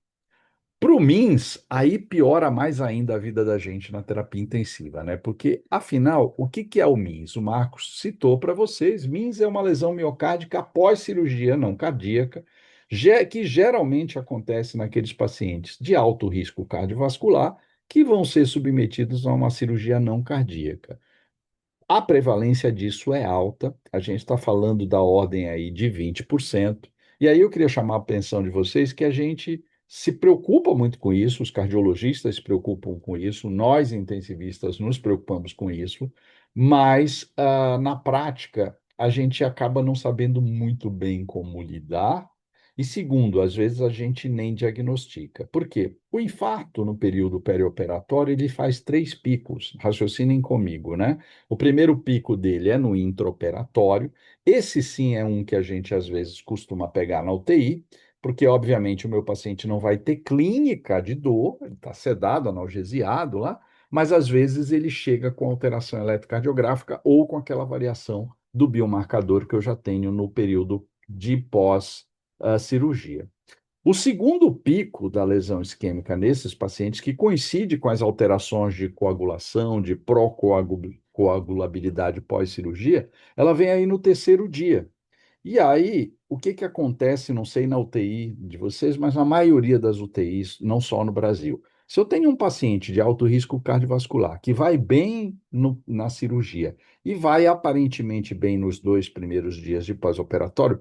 Para o MINS, aí piora mais ainda a vida da gente na terapia intensiva, né? Porque, afinal, o que é o MINS? O Marcos citou para vocês, MINS é uma lesão miocárdica após cirurgia não cardíaca, que geralmente acontece naqueles pacientes de alto risco cardiovascular que vão ser submetidos a uma cirurgia não cardíaca. A prevalência disso é alta, a gente está falando da ordem aí de 20%. E aí eu queria chamar a atenção de vocês que a gente se preocupa muito com isso, os cardiologistas se preocupam com isso, nós intensivistas nos preocupamos com isso, mas na prática a gente acaba não sabendo muito bem como lidar. E segundo, às vezes a gente nem diagnostica. Por quê? O infarto no período perioperatório ele faz 3 picos, raciocinem comigo, né? O primeiro pico dele é no intraoperatório. Esse sim é um que a gente às vezes costuma pegar na UTI, porque obviamente o meu paciente não vai ter clínica de dor, ele está sedado, analgesiado lá, mas às vezes ele chega com alteração eletrocardiográfica ou com aquela variação do biomarcador que eu já tenho no período de pós-cirurgia. O segundo pico da lesão isquêmica nesses pacientes, que coincide com as alterações de coagulação, de procoagulabilidade pós-cirurgia, ela vem aí no terceiro dia. E aí, o que que acontece, não sei na UTI de vocês, mas na maioria das UTIs, não só no Brasil. Se eu tenho um paciente de alto risco cardiovascular que vai bem na cirurgia e vai aparentemente bem nos 2 primeiros dias de pós-operatório,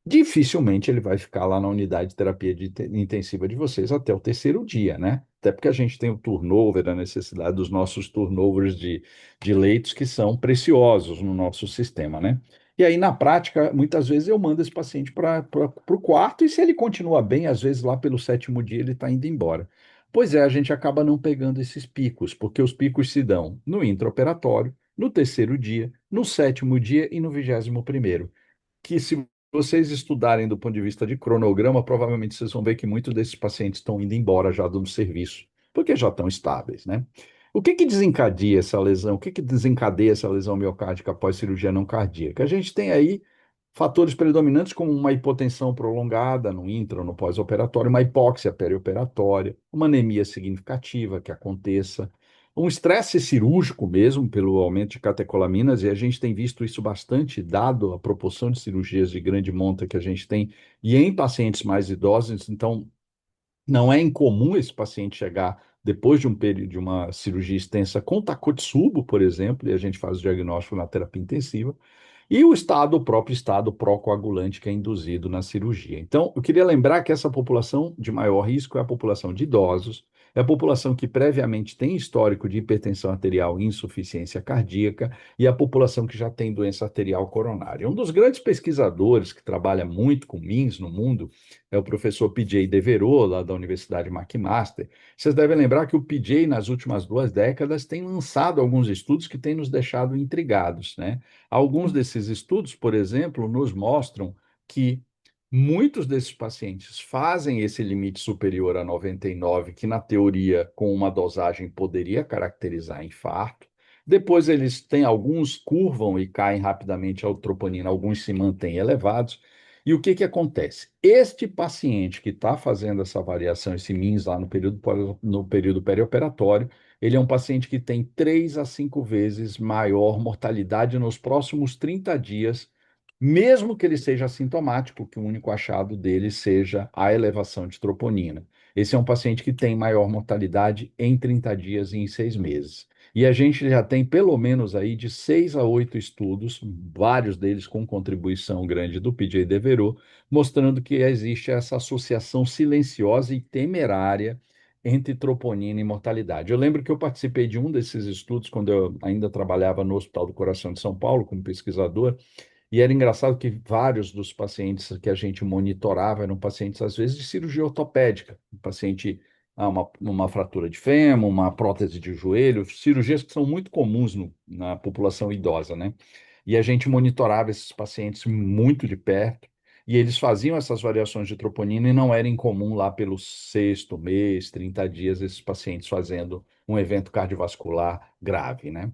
dificilmente ele vai ficar lá na unidade de terapia intensiva de vocês até o terceiro dia, né? Até porque a gente tem o turnover, a necessidade dos nossos turnovers de leitos que são preciosos no nosso sistema, né? E aí, na prática, muitas vezes eu mando esse paciente para o quarto e se ele continua bem, às vezes lá pelo 7º dia ele está indo embora. Pois é, a gente acaba não pegando esses picos, porque os picos se dão no intraoperatório, no terceiro dia, no 7º dia e no 21º, que se vocês estudarem do ponto de vista de cronograma, provavelmente vocês vão ver que muitos desses pacientes estão indo embora já do serviço, porque já estão estáveis, né? O que que desencadeia essa lesão? O que que desencadeia essa lesão miocárdica após cirurgia não cardíaca? A gente tem aí fatores predominantes como uma hipotensão prolongada no intra, no pós-operatório, uma hipóxia perioperatória, uma anemia significativa que aconteça, um estresse cirúrgico mesmo, pelo aumento de catecolaminas, e a gente tem visto isso bastante, dado a proporção de cirurgias de grande monta que a gente tem, e em pacientes mais idosos, então não é incomum esse paciente chegar depois de um período de uma cirurgia extensa com Takotsubo, por exemplo, e a gente faz o diagnóstico na terapia intensiva, e o próprio estado pró-coagulante que é induzido na cirurgia. Então, eu queria lembrar que essa população de maior risco é a população de idosos, é a população que previamente tem histórico de hipertensão arterial e insuficiência cardíaca, e a população que já tem doença arterial coronária. Um dos grandes pesquisadores que trabalha muito com MINS no mundo é o professor P.J. Devereux, lá da Universidade McMaster. Vocês devem lembrar que o P.J., nas últimas 2 décadas, tem lançado alguns estudos que têm nos deixado intrigados, né? Alguns desses estudos, por exemplo, nos mostram que muitos desses pacientes fazem esse limite superior a 99, que na teoria, com uma dosagem, poderia caracterizar infarto. Depois eles têm alguns curvam e caem rapidamente a troponina, alguns se mantêm elevados. E o que que acontece? Este paciente que está fazendo essa variação, esse MINS lá no período perioperatório, ele é um paciente que tem 3 a 5 vezes maior mortalidade nos próximos 30 dias, mesmo que ele seja assintomático, que o único achado dele seja a elevação de troponina. Esse é um paciente que tem maior mortalidade em 30 dias e em 6 meses. E a gente já tem pelo menos aí de 6 a 8 estudos, vários deles com contribuição grande do P.J. Devereux, mostrando que existe essa associação silenciosa e temerária entre troponina e mortalidade. Eu lembro que eu participei de um desses estudos quando eu ainda trabalhava no Hospital do Coração de São Paulo como pesquisador, e era engraçado que vários dos pacientes que a gente monitorava eram pacientes, às vezes, de cirurgia ortopédica. Um paciente, uma fratura de fêmur, uma prótese de joelho, cirurgias que são muito comuns na população idosa, né? E a gente monitorava esses pacientes muito de perto, e eles faziam essas variações de troponina e não era incomum lá pelo 6º mês, 30 dias, esses pacientes fazendo um evento cardiovascular grave, né?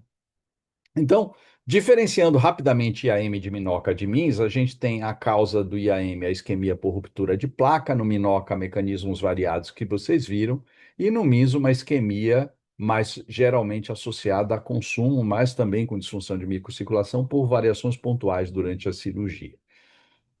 Então, diferenciando rapidamente IAM de minoca de MINS, a gente tem a causa do IAM, a isquemia por ruptura de placa, no minoca, mecanismos variados que vocês viram, e no MINS, uma isquemia mais geralmente associada a consumo, mas também com disfunção de microcirculação por variações pontuais durante a cirurgia.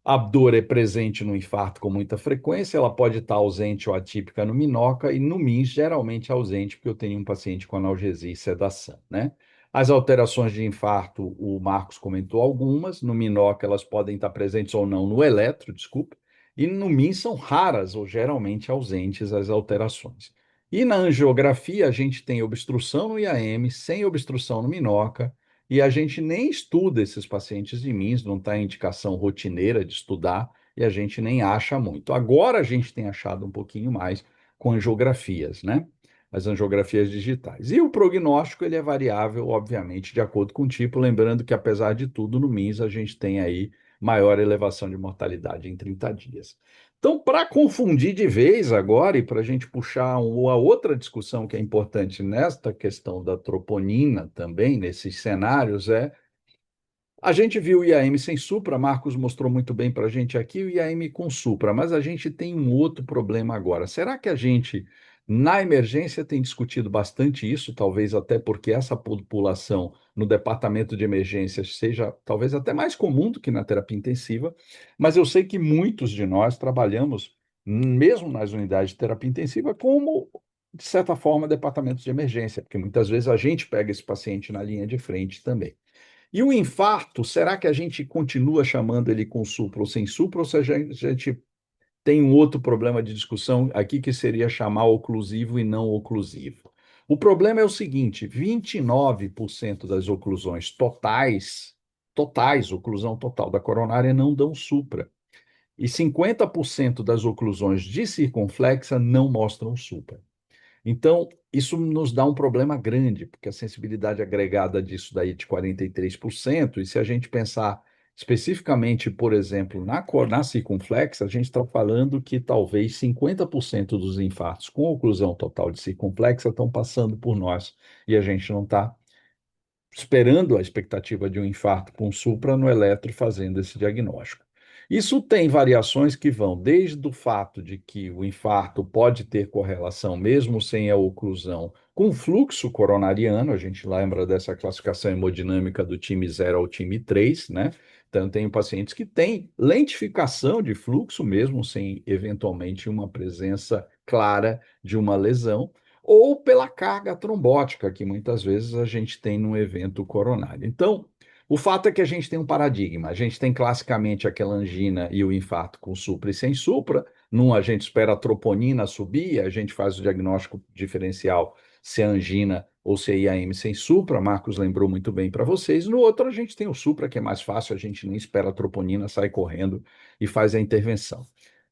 A dor é presente no infarto com muita frequência, ela pode estar ausente ou atípica no minoca e no MINS geralmente ausente, porque eu tenho um paciente com analgesia e sedação, né? As alterações de infarto, o Marcos comentou algumas, no minoca elas podem estar presentes ou não no eletro, desculpe, e no MINS são raras ou geralmente ausentes as alterações. E na angiografia a gente tem obstrução no IAM, sem obstrução no minoca, e a gente nem estuda esses pacientes de MINS, não está em indicação rotineira de estudar, e a gente nem acha muito. Agora a gente tem achado um pouquinho mais com angiografias, né? As angiografias digitais. E o prognóstico, ele é variável, obviamente, de acordo com o tipo, lembrando que, apesar de tudo, no MINS a gente tem aí maior elevação de mortalidade em 30 dias. Então, para confundir de vez agora, e para a gente puxar uma outra discussão que é importante nesta questão da troponina também, nesses cenários, a gente viu o IAM sem supra, Marcos mostrou muito bem para a gente aqui, o IAM com supra, mas a gente tem um outro problema agora. Será que a gente Na emergência tem discutido bastante isso, talvez até porque essa população no departamento de emergência seja talvez até mais comum do que na terapia intensiva, mas eu sei que muitos de nós trabalhamos, mesmo nas unidades de terapia intensiva, como, de certa forma, departamentos de emergência, porque muitas vezes a gente pega esse paciente na linha de frente também. E o infarto, será que a gente continua chamando ele com supra ou sem supra, ou se a gente tem um outro problema de discussão aqui que seria chamar oclusivo e não oclusivo? O problema é o seguinte: 29% das oclusões totais, oclusão total da coronária, não dão supra. E 50% das oclusões de circunflexa não mostram supra. Então, isso nos dá um problema grande, porque a sensibilidade agregada disso daí é de 43%, e se a gente pensar especificamente, por exemplo, na circunflexa, a gente está falando que talvez 50% dos infartos com oclusão total de circunflexa estão passando por nós, e a gente não está esperando a expectativa de um infarto com supra no eletro fazendo esse diagnóstico. Isso tem variações que vão desde o fato de que o infarto pode ter correlação, mesmo sem a oclusão, com o fluxo coronariano, a gente lembra dessa classificação hemodinâmica do time 0 ao time 3, né? Então, tem pacientes que têm lentificação de fluxo, mesmo sem eventualmente uma presença clara de uma lesão, ou pela carga trombótica que muitas vezes a gente tem num evento coronário. Então, o fato é que a gente tem um paradigma. A gente tem classicamente aquela angina e o infarto com supra e sem supra. Num, a gente espera a troponina subir, a gente faz o diagnóstico diferencial se é angina ou se é IAM sem supra. Marcos lembrou muito bem para vocês. No outro, a gente tem o supra, que é mais fácil, a gente nem espera a troponina, sai correndo e faz a intervenção.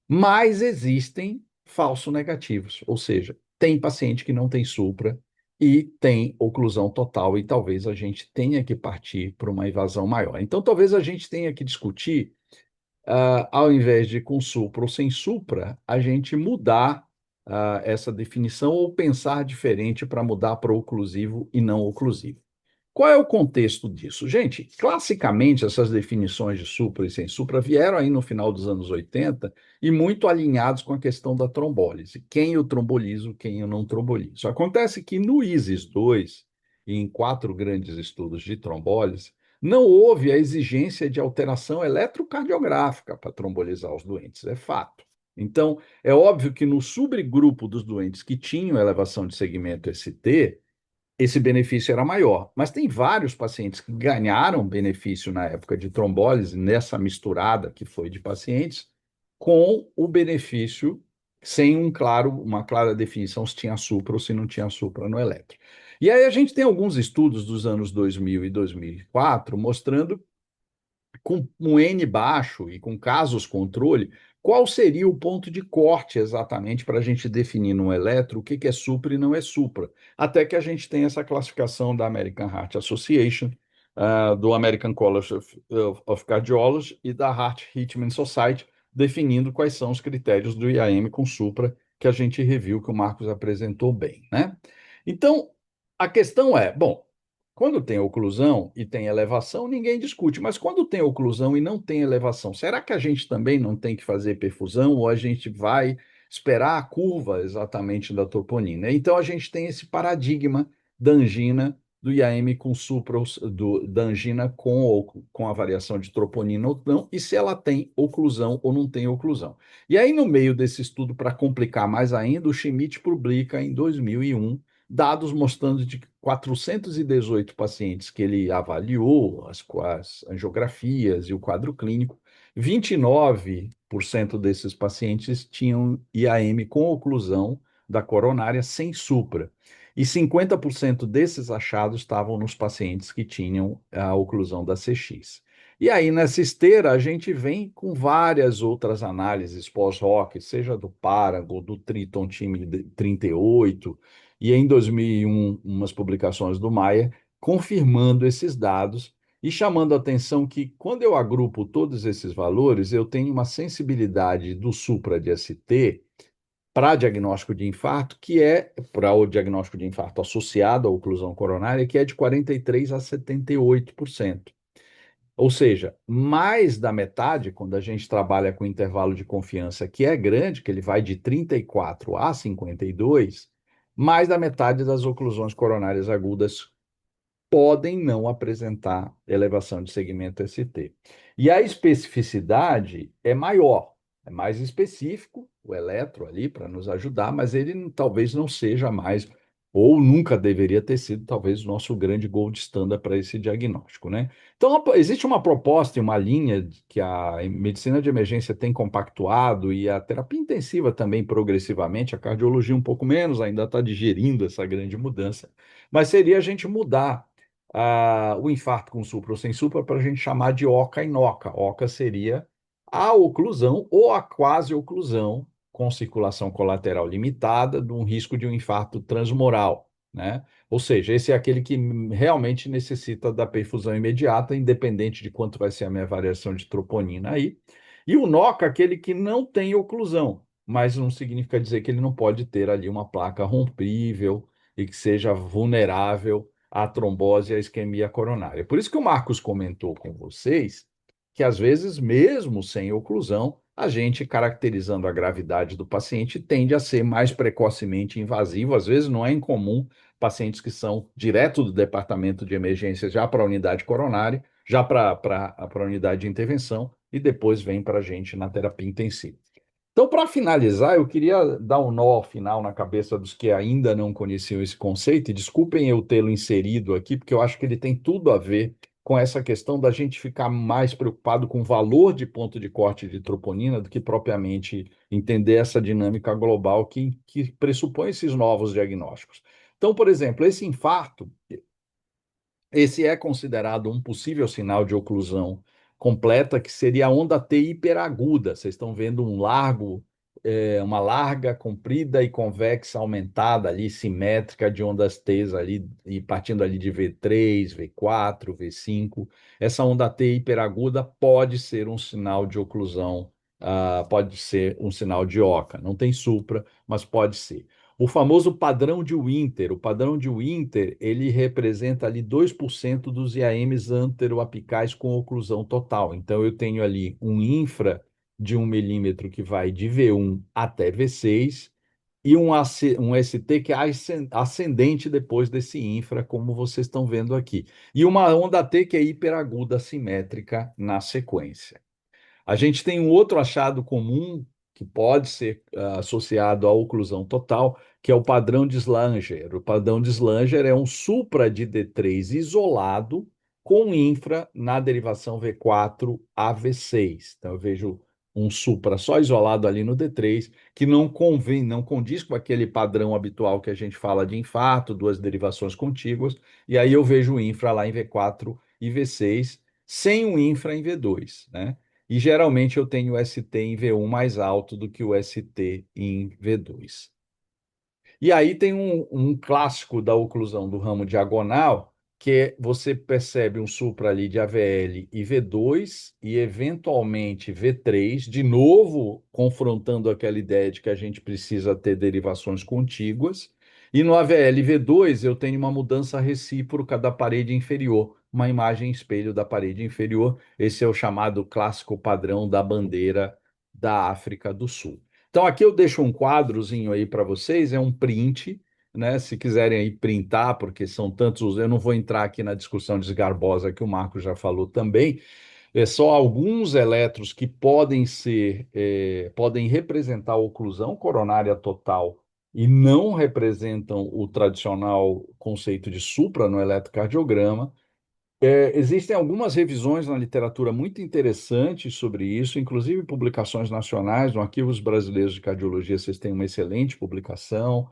Mas existem falso negativos, ou seja, tem paciente que não tem supra e tem oclusão total, e talvez a gente tenha que partir para uma invasão maior. Então, talvez a gente tenha que discutir, ao invés de com supra ou sem supra, a gente mudar essa definição ou pensar diferente para mudar para oclusivo e não oclusivo. Qual é o contexto disso? Gente, classicamente essas definições de supra e sem supra vieram aí no final dos anos 80 e muito alinhados com a questão da trombólise. Quem eu trombolizo, quem eu não trombolizo. Acontece que no ISIS-2 e em 4 grandes estudos de trombólise, não houve a exigência de alteração eletrocardiográfica para trombolizar os doentes, é fato. Então, é óbvio que no subgrupo dos doentes que tinham elevação de segmento ST, esse benefício era maior. Mas tem vários pacientes que ganharam benefício na época de trombólise, nessa misturada que foi de pacientes, com o benefício sem uma clara definição se tinha supra ou se não tinha supra no eletro. E aí a gente tem alguns estudos dos anos 2000 e 2004 mostrando com um N baixo e com casos controle, qual seria o ponto de corte exatamente para a gente definir no eletro o que é supra e não é supra? Até que a gente tem essa classificação da American Heart Association, do American College of Cardiology e da Heart Hitman Society, definindo quais são os critérios do IAM com supra que a gente reviu, que o Marcos apresentou bem, né? Então, a questão é, bom, quando tem oclusão e tem elevação, ninguém discute, mas quando tem oclusão e não tem elevação, será que a gente também não tem que fazer perfusão ou a gente vai esperar a curva exatamente da troponina? Então a gente tem esse paradigma da angina, do IAM com supra, da angina com a variação de troponina ou não, e se ela tem oclusão ou não tem oclusão. E aí, no meio desse estudo, para complicar mais ainda, o Schmidt publica em 2001 dados mostrando de 418 pacientes que ele avaliou, as angiografias e o quadro clínico, 29% desses pacientes tinham IAM com oclusão da coronária sem supra. E 50% desses achados estavam nos pacientes que tinham a oclusão da CX. E aí, nessa esteira, a gente vem com várias outras análises pós-hoc, seja do Paragon, do Triton Time 38, e em 2001, umas publicações do Maia, confirmando esses dados e chamando a atenção que, quando eu agrupo todos esses valores, eu tenho uma sensibilidade do supra de ST para diagnóstico de infarto, que é para o diagnóstico de infarto associado à oclusão coronária, que é de 43% a 78%. Ou seja, mais da metade, quando a gente trabalha com intervalo de confiança que é grande, que ele vai de 34 a 52, mais da metade das oclusões coronárias agudas podem não apresentar elevação de segmento ST. E a especificidade é maior, é mais específico, o eletro ali para nos ajudar, mas ele talvez não seja mais, ou nunca deveria ter sido, talvez, o nosso grande gold standard para esse diagnóstico, né? Então, existe uma proposta e uma linha que a medicina de emergência tem compactuado e a terapia intensiva também progressivamente, a cardiologia um pouco menos, ainda está digerindo essa grande mudança, mas seria a gente mudar o infarto com supra ou sem supra para a gente chamar de OCA e NOCA. OCA seria a oclusão ou a quase oclusão com circulação colateral limitada de um risco de um infarto transmural, né? Ou seja, esse é aquele que realmente necessita da perfusão imediata, independente de quanto vai ser a minha variação de troponina aí. E o NOCA, aquele que não tem oclusão, mas não significa dizer que ele não pode ter ali uma placa rompível e que seja vulnerável à trombose e à isquemia coronária. Por isso que o Marcos comentou com vocês que, às vezes, mesmo sem oclusão, a gente, caracterizando a gravidade do paciente, tende a ser mais precocemente invasivo. Às vezes, não é incomum pacientes que são direto do departamento de emergência já para a unidade coronária, já para a unidade de intervenção, e depois vem para a gente na terapia intensiva. Então, para finalizar, eu queria dar um nó final na cabeça dos que ainda não conheciam esse conceito, e desculpem eu tê-lo inserido aqui, porque eu acho que ele tem tudo a ver com essa questão da gente ficar mais preocupado com o valor de ponto de corte de troponina do que propriamente entender essa dinâmica global que pressupõe esses novos diagnósticos. Então, por exemplo, esse infarto, esse é considerado um possível sinal de oclusão completa, que seria a onda T hiperaguda. Vocês estão vendo uma larga, comprida e convexa aumentada ali, simétrica de ondas T's ali, e partindo ali de V3, V4, V5. Essa onda T hiperaguda pode ser um sinal de oclusão, pode ser um sinal de OCA. Não tem supra, mas pode ser. O famoso padrão de Winter. O padrão de Winter, ele representa ali 2% dos IAMs anteroapicais com oclusão total. Então, eu tenho ali um infra de 1 milímetro que vai de V1 até V6 e um ST que é ascendente depois desse infra, como vocês estão vendo aqui. E uma onda T que é hiperaguda simétrica na sequência. A gente tem um outro achado comum que pode ser associado à oclusão total, que é o padrão de Slanger. O padrão de Slanger é um supra de D3 isolado com infra na derivação V4 a V6. Então, eu vejo um supra só isolado ali no D3, que não condiz com aquele padrão habitual que a gente fala de infarto, duas derivações contíguas, e aí eu vejo o infra lá em V4 e V6, sem o infra em V2, né? E geralmente eu tenho o ST em V1 mais alto do que o ST em V2. E aí tem um clássico da oclusão do ramo diagonal, que você percebe um supra ali de AVL e V2 e eventualmente V3, de novo confrontando aquela ideia de que a gente precisa ter derivações contíguas. E no AVL V2 eu tenho uma mudança recíproca da parede inferior, uma imagem espelho da parede inferior. Esse é o chamado clássico padrão da bandeira da África do Sul. Então, aqui eu deixo um quadrozinho aí para vocês, é um print, né? Se quiserem aí printar, porque são tantos, eu não vou entrar aqui na discussão desgarbosa que o Marco já falou também, é só alguns elétrons que podem representar a oclusão coronária total e não representam o tradicional conceito de supra no eletrocardiograma. Existem algumas revisões na literatura muito interessantes sobre isso, inclusive publicações nacionais, no Arquivos Brasileiros de Cardiologia, vocês têm uma excelente publicação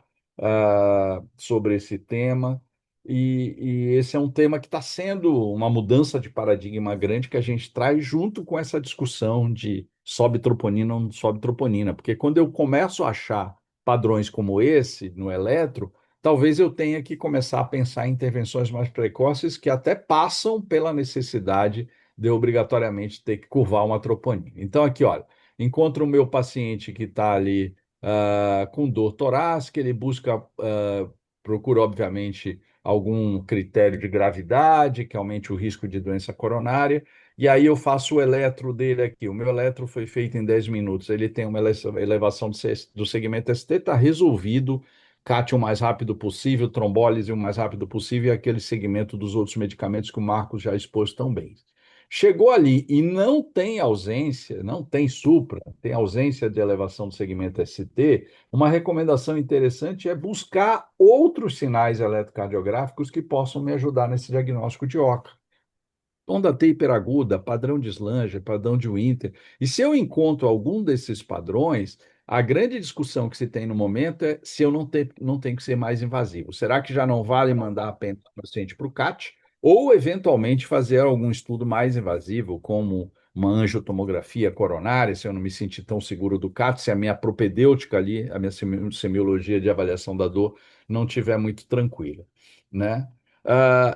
sobre esse tema, e esse é um tema que está sendo uma mudança de paradigma grande que a gente traz junto com essa discussão de sobe troponina ou não sobe troponina, porque quando eu começo a achar padrões como esse no eletro, talvez eu tenha que começar a pensar em intervenções mais precoces que até passam pela necessidade de eu obrigatoriamente ter que curvar uma troponina. Então, aqui, olha, encontro o meu paciente que está ali com dor torácica, ele procura, obviamente, algum critério de gravidade que aumente o risco de doença coronária, e aí eu faço o eletro dele aqui. O meu eletro foi feito em 10 minutos. Ele tem uma elevação do segmento ST, está resolvido. CAT o mais rápido possível, trombólise o mais rápido possível, e aquele segmento dos outros medicamentos que o Marcos já expôs tão bem. Chegou ali e não tem ausência, não tem supra, tem ausência de elevação do segmento ST, uma recomendação interessante é buscar outros sinais eletrocardiográficos que possam me ajudar nesse diagnóstico de OCA. Onda T hiperaguda, padrão de Slanger, padrão de Winter. E se eu encontro algum desses padrões, a grande discussão que se tem no momento é se eu não tenho que ser mais invasivo. Será que já não vale mandar apenas o paciente para o CAT? Ou, eventualmente, fazer algum estudo mais invasivo, como uma angiotomografia coronária, se eu não me sentir tão seguro do CAT, se a minha propedêutica ali, a minha semiologia de avaliação da dor, não estiver muito tranquila, né?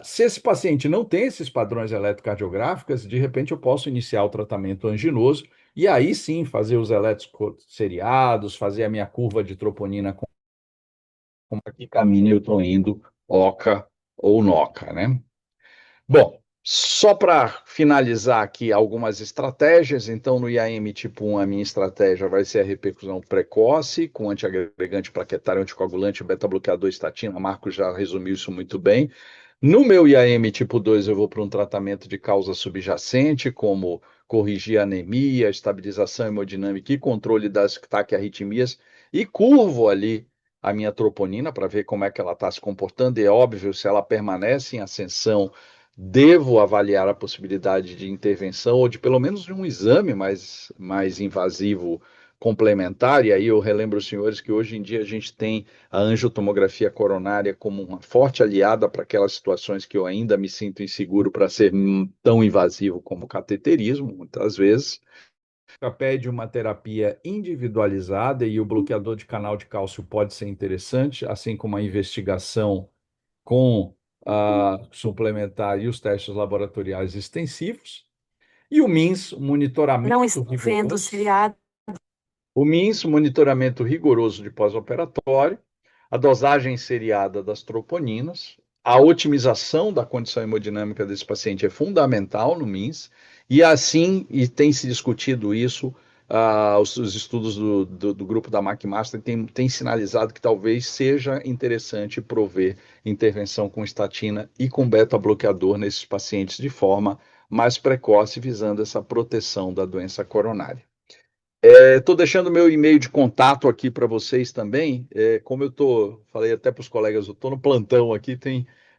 Se esse paciente não tem esses padrões eletrocardiográficos, de repente eu posso iniciar o tratamento anginoso e aí sim fazer os eletros seriados, fazer a minha curva de troponina com que caminho eu estou indo, OCA ou NOCA, né? Bom, só para finalizar aqui algumas estratégias, então no IAM tipo 1 a minha estratégia vai ser a repercussão precoce, com antiagregante plaquetário, anticoagulante, beta-bloqueador, estatina, Marcos já resumiu isso muito bem. No meu IAM tipo 2, eu vou para um tratamento de causa subjacente, como corrigir a anemia, estabilização hemodinâmica e controle das taquiarritmias, e curvo ali a minha troponina para ver como é que ela está se comportando. E é óbvio, se ela permanece em ascensão, devo avaliar a possibilidade de intervenção ou de pelo menos de um exame mais invasivo complementar. E aí eu relembro os senhores que hoje em dia a gente tem a angiotomografia coronária como uma forte aliada para aquelas situações que eu ainda me sinto inseguro para ser tão invasivo como o cateterismo, muitas vezes. Pede uma terapia individualizada e o bloqueador de canal de cálcio pode ser interessante, assim como a investigação com a suplementar e os testes laboratoriais extensivos. E o MINS, monitoramento Não estou vendo o rigoroso. seriado. O MINS, monitoramento rigoroso de pós-operatório, a dosagem seriada das troponinas, a otimização da condição hemodinâmica desse paciente é fundamental no MINS, e assim, e tem se discutido isso, os estudos do grupo da McMaster têm sinalizado que talvez seja interessante prover intervenção com estatina e com beta-bloqueador nesses pacientes de forma mais precoce, visando essa proteção da doença coronária. Estou deixando meu e-mail de contato aqui para vocês também. Como falei até para os colegas, eu estou no plantão aqui,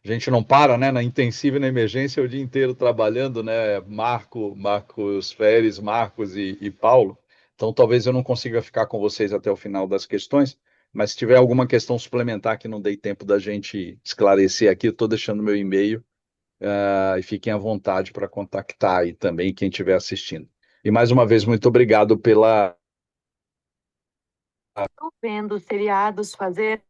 a gente não para, né? Na intensiva e na emergência o dia inteiro trabalhando, né? Marcos Feres, Marcos e Paulo. Então talvez eu não consiga ficar com vocês até o final das questões, mas se tiver alguma questão suplementar que não dei tempo da gente esclarecer aqui, eu estou deixando meu e-mail, e fiquem à vontade para contactar aí também quem estiver assistindo. E mais uma vez, muito obrigado pela. Estou vendo seriados fazer.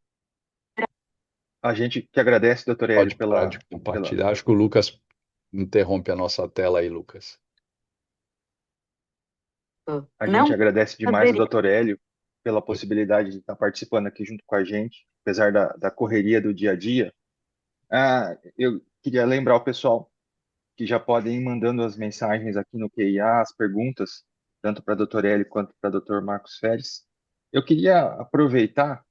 A gente que agradece, doutor Hélio, Pode parar de compartilhar. Acho que o Lucas interrompe a nossa tela aí, Lucas. A Não gente agradece demais o saberia. doutor Hélio pela possibilidade de estar participando aqui junto com a gente, apesar da correria do dia a dia. Eu queria lembrar o pessoal que já podem ir mandando as mensagens aqui no QIA, as perguntas, tanto para o doutor Hélio quanto para o doutor Marcos Feres. Eu queria aproveitar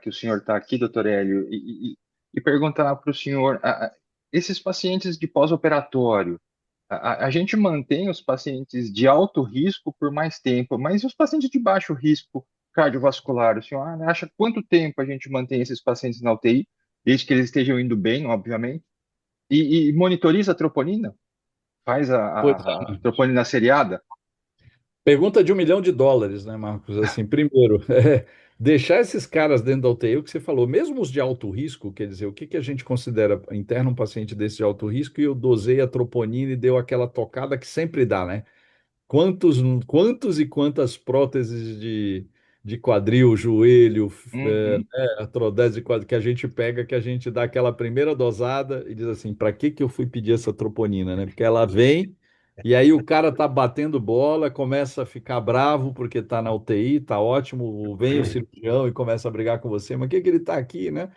que o senhor está aqui, doutor Hélio, e perguntar para o senhor, esses pacientes de pós-operatório, a gente mantém os pacientes de alto risco por mais tempo, mas e os pacientes de baixo risco cardiovascular? O senhor acha quanto tempo a gente mantém esses pacientes na UTI, desde que eles estejam indo bem, obviamente, e monitoriza a troponina? Faz Pois a é. troponina seriada? Pergunta de $1 milhão, né, Marcos? Assim, primeiro, deixar esses caras dentro da UTI, o que você falou, mesmo os de alto risco, quer dizer, o que a gente considera interna um paciente desse de alto risco e eu dosei a troponina e deu aquela tocada que sempre dá, né? Quantos e quantas próteses de quadril, joelho, Uhum. artrodese de quadril que a gente pega, que a gente dá aquela primeira dosada e diz assim, para que eu fui pedir essa troponina, né? Porque ela vem e aí o cara tá batendo bola, começa a ficar bravo porque tá na UTI, tá ótimo, vem o cirurgião e começa a brigar com você, mas o que ele tá aqui, né?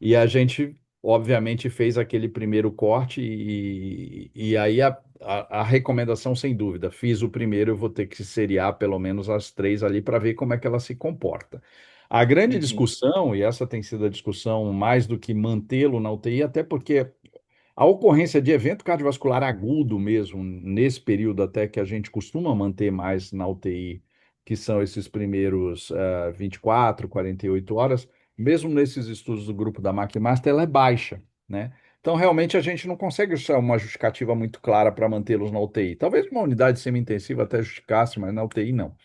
E a gente obviamente fez aquele primeiro corte e aí a recomendação, sem dúvida, fiz o primeiro, eu vou ter que seriar pelo menos as 3 ali para ver como é que ela se comporta. A grande Uhum. discussão, e essa tem sido a discussão mais do que mantê-lo na UTI, até porque a ocorrência de evento cardiovascular agudo mesmo, nesse período até que a gente costuma manter mais na UTI, que são esses primeiros 24, 48 horas, mesmo nesses estudos do grupo da McMaster, ela é baixa, né? Então, realmente, a gente não consegue achar uma justificativa muito clara para mantê-los na UTI. Talvez uma unidade semi-intensiva até justificasse, mas na UTI não.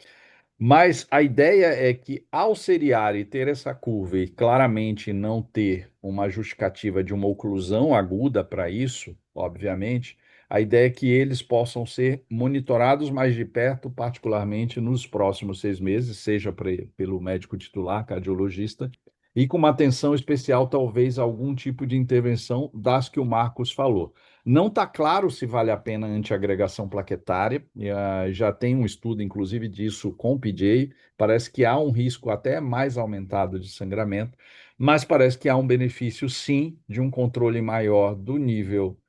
Mas a ideia é que, ao seriar e ter essa curva e claramente não ter uma justificativa de uma oclusão aguda para isso, obviamente, a ideia é que eles possam ser monitorados mais de perto, particularmente nos próximos 6 meses, seja pelo médico titular, cardiologista, e com uma atenção especial, talvez, a algum tipo de intervenção das que o Marcos falou. Não está claro se vale a pena antiagregação plaquetária, já tem um estudo, inclusive, disso com o PJ, parece que há um risco até mais aumentado de sangramento, mas parece que há um benefício, sim, de um controle maior do nível,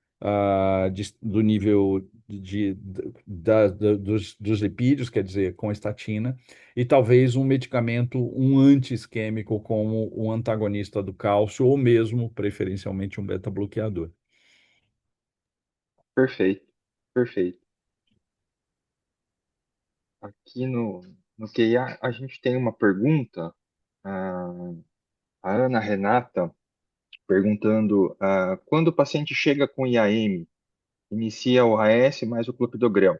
dos lipídios, quer dizer, com estatina, e talvez um medicamento, um anti-isquêmico, como um antagonista do cálcio, ou mesmo, preferencialmente, um beta-bloqueador. Perfeito, perfeito. Aqui no QIA, a gente tem uma pergunta, ah, a Ana Renata perguntando, quando o paciente chega com IAM, inicia o AS mais o clopidogrel,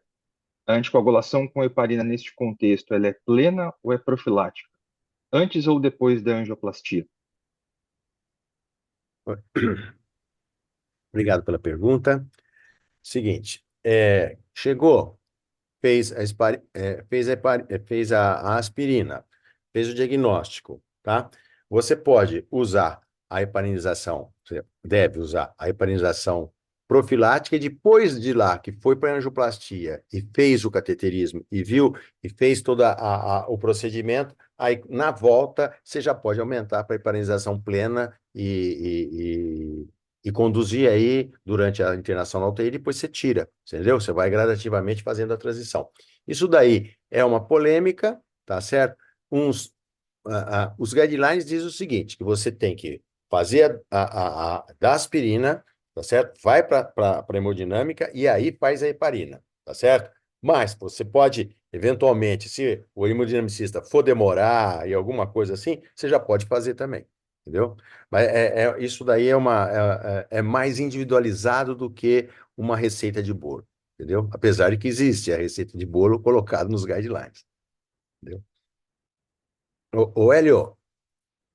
a anticoagulação com heparina neste contexto, ela é plena ou é profilática? Antes ou depois da angioplastia? Obrigado pela pergunta. Seguinte, chegou, fez a aspirina, fez o diagnóstico, tá? Você pode usar a heparinização, você deve usar a heparinização profilática e depois de lá, que foi para a angioplastia e fez o cateterismo e viu e fez todo o procedimento, aí na volta você já pode aumentar para a heparinização plena e conduzir aí durante a internação na UTI, depois você tira, entendeu? Você vai gradativamente fazendo a transição. Isso daí é uma polêmica, tá certo? Os guidelines dizem o seguinte, que você tem que fazer da aspirina, tá certo? Vai para a hemodinâmica e aí faz a heparina, tá certo? Mas você pode, eventualmente, se o hemodinamicista for demorar e alguma coisa assim, você já pode fazer também, entendeu? Mas isso daí é mais individualizado do que uma receita de bolo, entendeu? Apesar de que existe a receita de bolo colocada nos guidelines, entendeu? Ô, Hélio,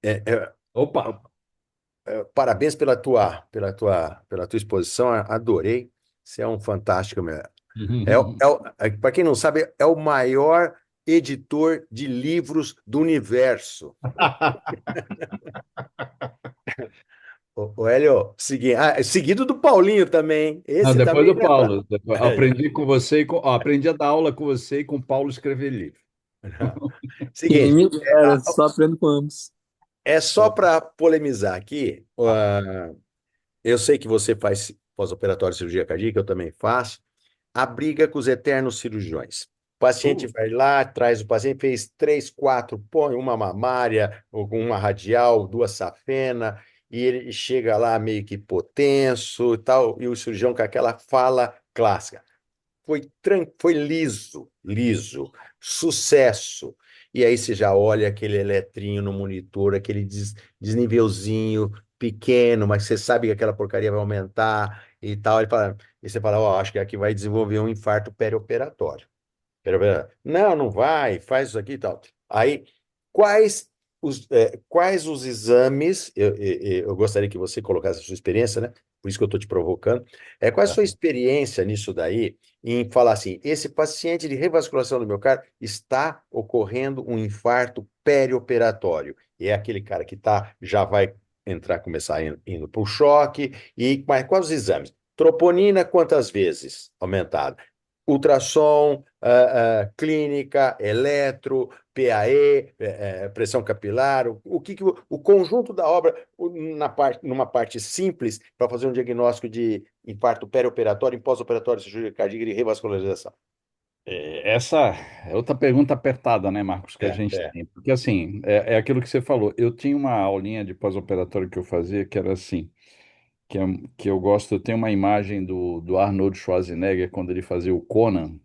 é, é, Opa! parabéns pela tua exposição, adorei. Você é um fantástico, meu. Para quem não sabe, é o maior editor de livros do universo. Ô, Hélio, seguido do Paulinho também. Não, Esse depois também do não é pra... Paulo. Aprendi com você, aprendi a dar aula com você e com o Paulo escrever livro. Quem Seguinte, me dera, só aprendo com ambos. é só para polemizar aqui. Eu sei que você faz pós-operatório de cirurgia cardíaca, eu também faço. A briga com os eternos cirurgiões. O paciente vai lá, traz o paciente, fez 3, 4, põe uma mamária, ou com uma radial, 2 safena, e ele chega lá meio que hipotenso e tal, e o cirurgião com aquela fala clássica. Foi liso, liso, sucesso. E aí você já olha aquele eletrinho no monitor, aquele desnivelzinho pequeno, mas você sabe que aquela porcaria vai aumentar e tal. E você fala, ó, acho que aqui vai desenvolver um infarto perioperatório. Não, não vai, faz isso aqui e tal. Aí, quais quais os exames, eu gostaria que você colocasse a sua experiência, né? Por isso que eu estou te provocando. Qual é a sua experiência nisso daí, em falar assim, esse paciente de revasculação do miocárdio está ocorrendo um infarto perioperatório. E é aquele cara que já vai começar indo para o choque. Mas quais os exames? Troponina, quantas vezes aumentada? Ultrassom, clínica, eletro, PAE, pressão capilar, o conjunto da obra numa parte simples para fazer um diagnóstico de infarto perioperatório, em pós-operatório, cirurgia cardíaca e revascularização. Essa é outra pergunta apertada, né, Marcos, que a É, gente é. tem. Porque, assim, é aquilo que você falou. Eu tinha uma aulinha de pós-operatório que eu fazia que era assim, que eu gosto, eu tenho uma imagem do Arnold Schwarzenegger quando ele fazia o Conan,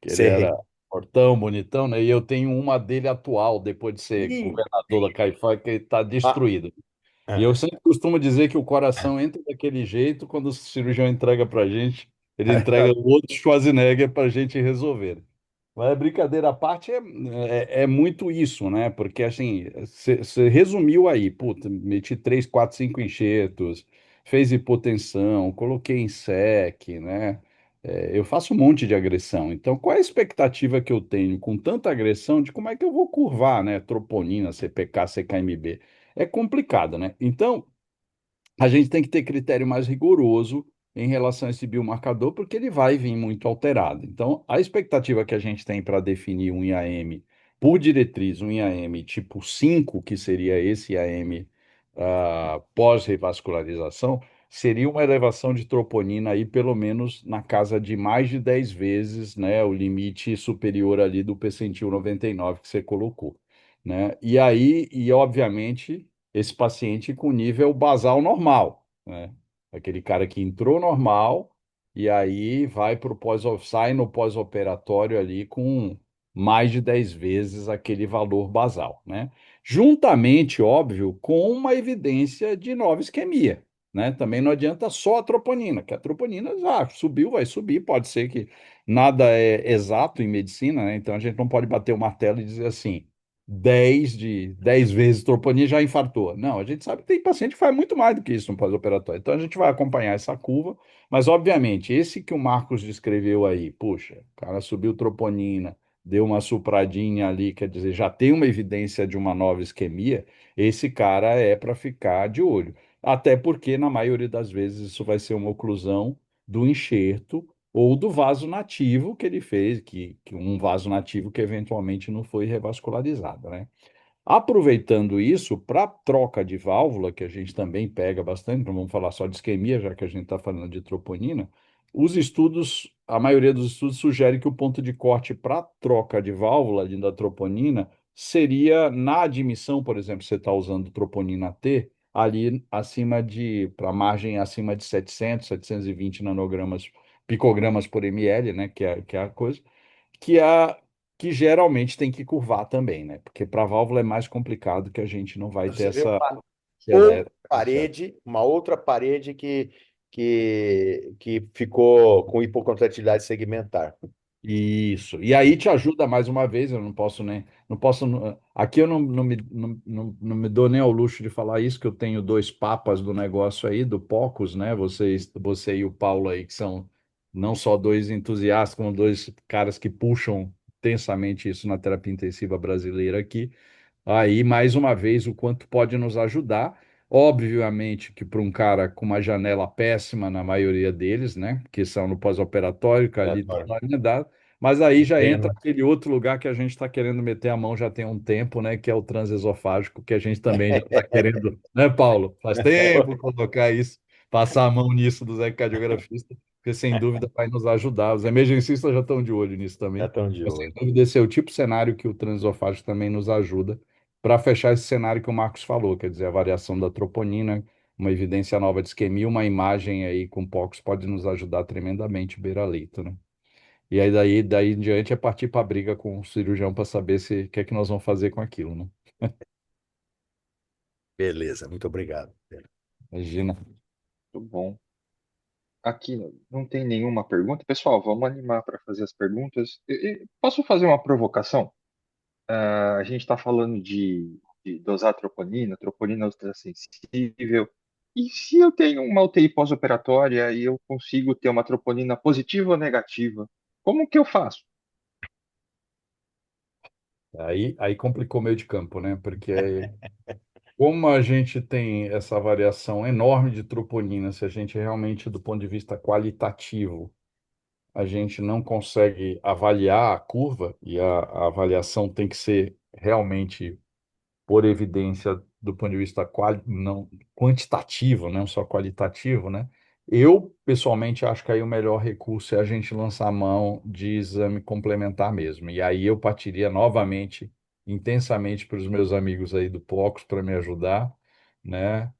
que ele era Sei. fortão, bonitão, né? E eu tenho uma dele atual, depois de ser Ih, governador da Caifás, que está ah, destruído. E ah. eu sempre costumo dizer que o coração entra daquele jeito, quando o cirurgião entrega para gente, ele entrega o outro Schwarzenegger para a gente resolver. Mas brincadeira à parte é muito isso, né? Porque assim, você resumiu aí, puta, meti 3, 4, 5 enxertos, fez hipotensão, coloquei em SEC, né? Eu faço um monte de agressão. Então, qual é a expectativa que eu tenho com tanta agressão de como é que eu vou curvar, né? Troponina, CPK, CKMB? É complicado, né? Então, a gente tem que ter critério mais rigoroso em relação a esse biomarcador, porque ele vai vir muito alterado. Então, a expectativa que a gente tem para definir um IAM, por diretriz, um IAM tipo 5, que seria esse IAM pós-revascularização, seria uma elevação de troponina aí, pelo menos na casa de mais de 10 vezes, né, o limite superior ali do percentil 99 que você colocou, né? E aí, e obviamente esse paciente com nível basal normal, né? Aquele cara que entrou normal e aí vai para o sai no pós-operatório ali com mais de 10 vezes aquele valor basal, né? Juntamente, óbvio, com uma evidência de nova isquemia, né? Também não adianta só a troponina, que a troponina subiu, vai subir, pode ser que nada é exato em medicina, né? Então a gente não pode bater o martelo e dizer assim, 10 vezes troponina já infartou. Não, a gente sabe que tem paciente que faz muito mais do que isso no pós-operatório. Então a gente vai acompanhar essa curva, mas obviamente esse que o Marcos descreveu aí, puxa, o cara subiu troponina, deu uma supradinha ali, quer dizer, já tem uma evidência de uma nova isquemia, esse cara é para ficar de olho. Até porque, na maioria das vezes, isso vai ser uma oclusão do enxerto ou do vaso nativo que ele fez, que um vaso nativo que eventualmente não foi revascularizado, né? Aproveitando isso, para troca de válvula, que a gente também pega bastante, não vamos falar só de isquemia, já que a gente está falando de troponina, os estudos, a maioria dos estudos sugere que o ponto de corte para troca de válvula da troponina seria na admissão, por exemplo, você está usando troponina T, ali acima para margem acima de 700, 720 nanogramas, picogramas por ml, né, que é a coisa, que é que geralmente tem que curvar também, né? Porque para válvula é mais complicado que a gente não vai ter Você vê essa essa- uma outra parede que ficou com hipocontratilidade segmentar. Isso. E aí te ajuda mais uma vez, eu não posso nem, não posso, aqui eu não me dou nem ao luxo de falar isso, que eu tenho dois papas do negócio aí, do POCUS, né? Você e o Paulo aí, que são não só dois entusiastas, como dois caras que puxam intensamente isso na terapia intensiva brasileira aqui. Aí, mais uma vez, o quanto pode nos ajudar. Obviamente que para um cara com uma janela péssima na maioria deles, né? Que são no pós-operatório, que ali Operatório. dá, mas aí já entra Pena. aquele outro lugar que a gente está querendo meter a mão já tem um tempo, né? Que é o transesofágico, que a gente também já está querendo, né, Paulo? Faz tempo colocar isso, passar a mão nisso dos ecocardiografistas, porque sem dúvida vai nos ajudar. Os emergencistas já estão de olho nisso Já também. estão de Mas sem olho. dúvida esse é o tipo de cenário que o transesofágico também nos ajuda para fechar esse cenário que o Marcos falou, quer dizer, a variação da troponina, uma evidência nova de isquemia, uma imagem aí com POX pode nos ajudar tremendamente beira-leito, né? E aí daí em diante é partir para a briga com o cirurgião para saber se o que é que nós vamos fazer com aquilo, né? Beleza, muito obrigado. Imagina. Muito bom. Aqui não tem nenhuma pergunta. Pessoal, vamos animar para fazer as perguntas. Posso fazer uma provocação? A gente está falando de dosar troponina, troponina ultrassensível. E se eu tenho uma UTI pós-operatória e eu consigo ter uma troponina positiva ou negativa, como que eu faço? Aí complicou o meio de campo, né? Porque como a gente tem essa variação enorme de troponina, se a gente realmente, do ponto de vista qualitativo, a gente não consegue avaliar a curva, e a avaliação tem que ser realmente por evidência do ponto de vista não, quantitativo, não só qualitativo, né? Eu, pessoalmente, acho que aí o melhor recurso é a gente lançar a mão de exame complementar mesmo. E aí eu partiria novamente, intensamente, para os meus amigos aí do POCOS para me ajudar, né?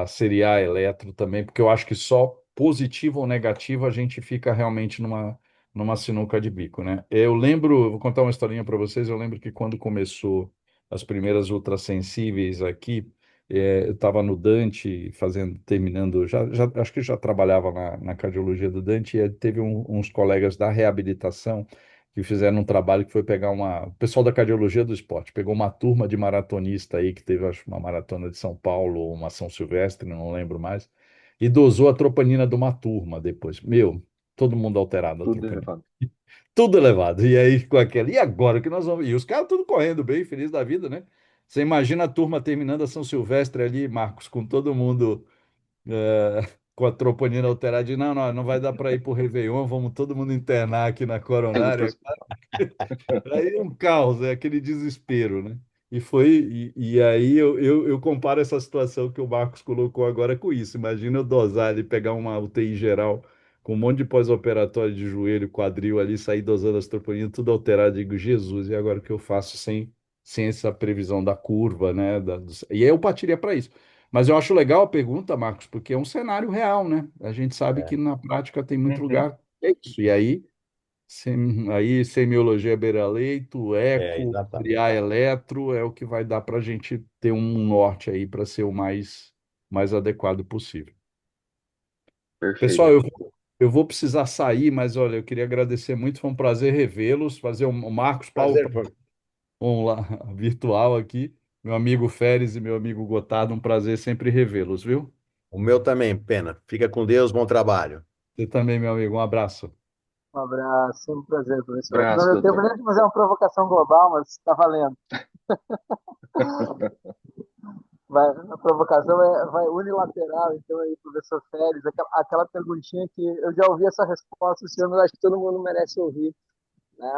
Seria a eletro também, porque eu acho que só positivo ou negativo a gente fica realmente numa sinuca de bico, né? Eu lembro, vou contar uma historinha para vocês, eu lembro que quando começou as primeiras ultrassensíveis aqui, eu estava no Dante fazendo, terminando, acho que já trabalhava na cardiologia do Dante, e teve uns colegas da reabilitação que fizeram um trabalho que foi pegar o pessoal da cardiologia do esporte, pegou uma turma de maratonista aí, que teve, acho, uma maratona de São Paulo, ou uma São Silvestre, não lembro mais, e dosou a troponina de uma turma depois. Meu, todo mundo alterado a Tudo troponina. elevado. Tudo elevado. E aí, com aquela. E agora o que nós vamos. E os caras tudo correndo bem, feliz da vida, né? Você imagina a turma terminando a São Silvestre ali, Marcos, com todo mundo com a troponina alterada. Não, não, não vai dar para ir para o Réveillon, vamos todo mundo internar aqui na Indo pro coronária. hospital. Aí é um caos, é aquele desespero, né? E aí eu comparo essa situação que o Marcos colocou agora com isso. Imagina eu dosar ali, pegar uma UTI geral com um monte de pós-operatório de joelho, quadril ali, sair dosando as troponinas, tudo alterado. Digo, Jesus, e agora o que eu faço sem essa previsão da curva, né? E aí eu partiria para isso. Mas eu acho legal a pergunta, Marcos, porque é um cenário real, né? A gente sabe É, que na prática tem muito Uhum. lugar que é isso. E aí. Aí, semiologia beira-leito, eco, criar exatamente. eletro é o que vai dar para a gente ter um norte aí para ser o mais adequado possível. Perfeito. Pessoal, eu vou precisar sair, mas olha, eu queria agradecer muito, foi um prazer revê-los, fazer o Marcos Paulo Prazer foi lá, virtual aqui, meu amigo Feres e meu amigo Gotardo, um prazer sempre revê-los, viu? o meu também, Pena. Fica com Deus, bom trabalho. Você também, meu amigo, um abraço. Um abraço, sempre um prazer, professor. Não Abraço, deu tempo doutor. nem de fazer uma provocação global, mas está valendo. A provocação vai unilateral, então aí, professor Félix, aquela perguntinha que eu já ouvi essa resposta, senhor, mas acho que todo mundo merece ouvir. Né?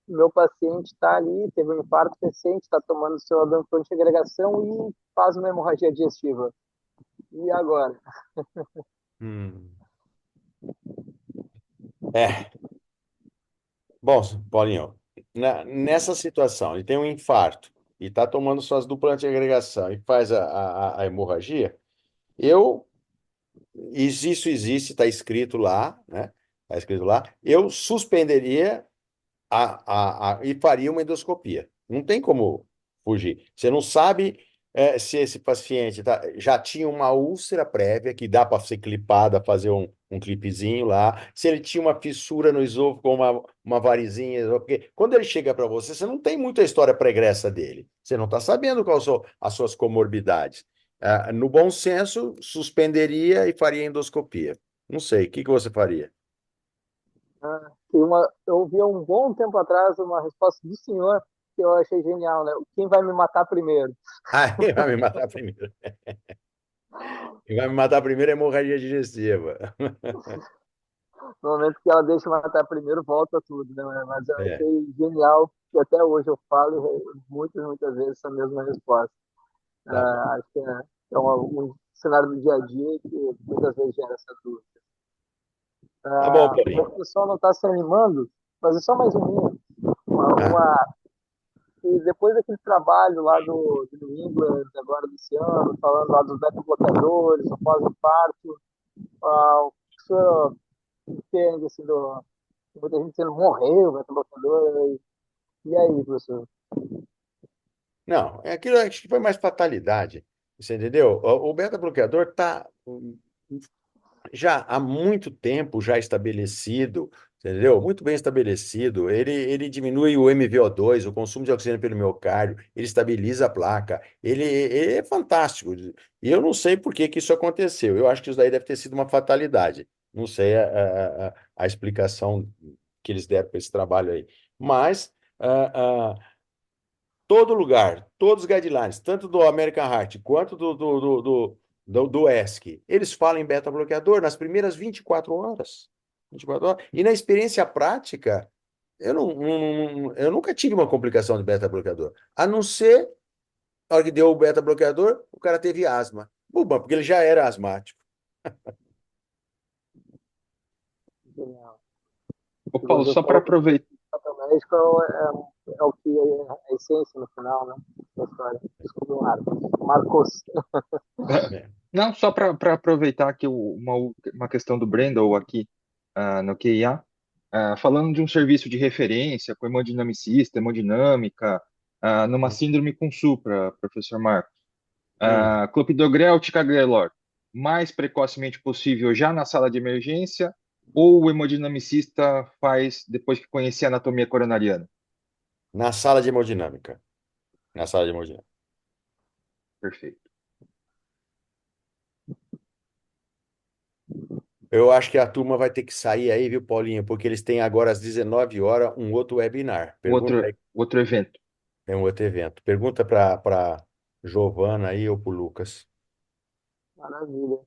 Meu paciente está ali, teve um infarto recente, está tomando seu antiagregação e faz uma hemorragia digestiva. E agora? Hum. É, bom, Paulinho, nessa situação, ele tem um infarto e está tomando suas duplas antiagregação e faz a hemorragia, eu, isso existe, está escrito lá, né? Está escrito lá, eu suspenderia e faria uma endoscopia. Não tem como fugir. Você não sabe se esse paciente já tinha uma úlcera prévia, que dá para ser clipada, fazer um clipezinho lá, se ele tinha uma fissura no esôfago, com uma varizinha, porque quando ele chega para você, você não tem muita história pregressa dele. Você não está sabendo quais são as suas comorbidades. No bom senso, suspenderia e faria endoscopia. Não sei, o que você faria? Eu ouvi há um bom tempo atrás uma resposta do senhor que eu achei genial, né? Quem vai me matar primeiro? Aí vai me matar primeiro. Quem vai me matar primeiro é hemorragia digestiva. No momento que ela deixa matar primeiro, volta tudo, né? Mas eu É, achei genial, que até hoje eu falo muitas vezes essa mesma resposta. tá bom. Acho que é um cenário do dia a dia que muitas vezes gera essa dúvida. Tá bom, O Paulinho. pessoal não está se animando, fazer só mais Ah, e depois daquele trabalho lá do New England, agora desse ano, falando lá dos beta-bloqueadores, do pós-infarto, o que o senhor entende, assim, muita gente dizendo morreu, beta-bloqueador, e aí, professor? não, é aquilo, acho que foi mais fatalidade. Você entendeu? O beta-bloqueador está já há muito tempo já estabelecido, entendeu? Muito bem estabelecido. Ele diminui o MVO2, o consumo de oxigênio pelo miocárdio, ele estabiliza a placa. Ele é fantástico. E eu não sei por que que isso aconteceu. Eu acho que isso daí deve ter sido uma fatalidade. Não sei a explicação que eles deram para esse trabalho aí. Mas todo lugar, todos os guidelines, tanto do American Heart quanto do ESC, eles falam em beta-bloqueador nas primeiras 24 horas. 24 horas. E na experiência prática, eu nunca tive uma complicação de beta-bloqueador. A não ser, na hora que deu o beta-bloqueador, o cara teve asma. Bom, porque ele já era asmático. Genial. Ô, Paulo, só para aproveitar. O médico é o que é a essência no final, né? Da história. Desculpa o Marcos. É. Não, só para aproveitar aqui uma questão do Brandon aqui no QIA, falando de um serviço de referência com hemodinamicista, hemodinâmica, numa síndrome com supra, professor Marcos. Clopidogrel, ticagrelor, mais precocemente possível já na sala de emergência, ou o hemodinamicista faz depois que conhecer a anatomia coronariana? Na sala de hemodinâmica. Na sala de hemodinâmica. Perfeito. Eu acho que a turma vai ter que sair aí, viu, Paulinho? Porque eles têm agora às 19 horas um outro webinar. Pergunta aí, Outro evento. é um outro evento. Pergunta para Giovana aí ou para o Lucas. Maravilha.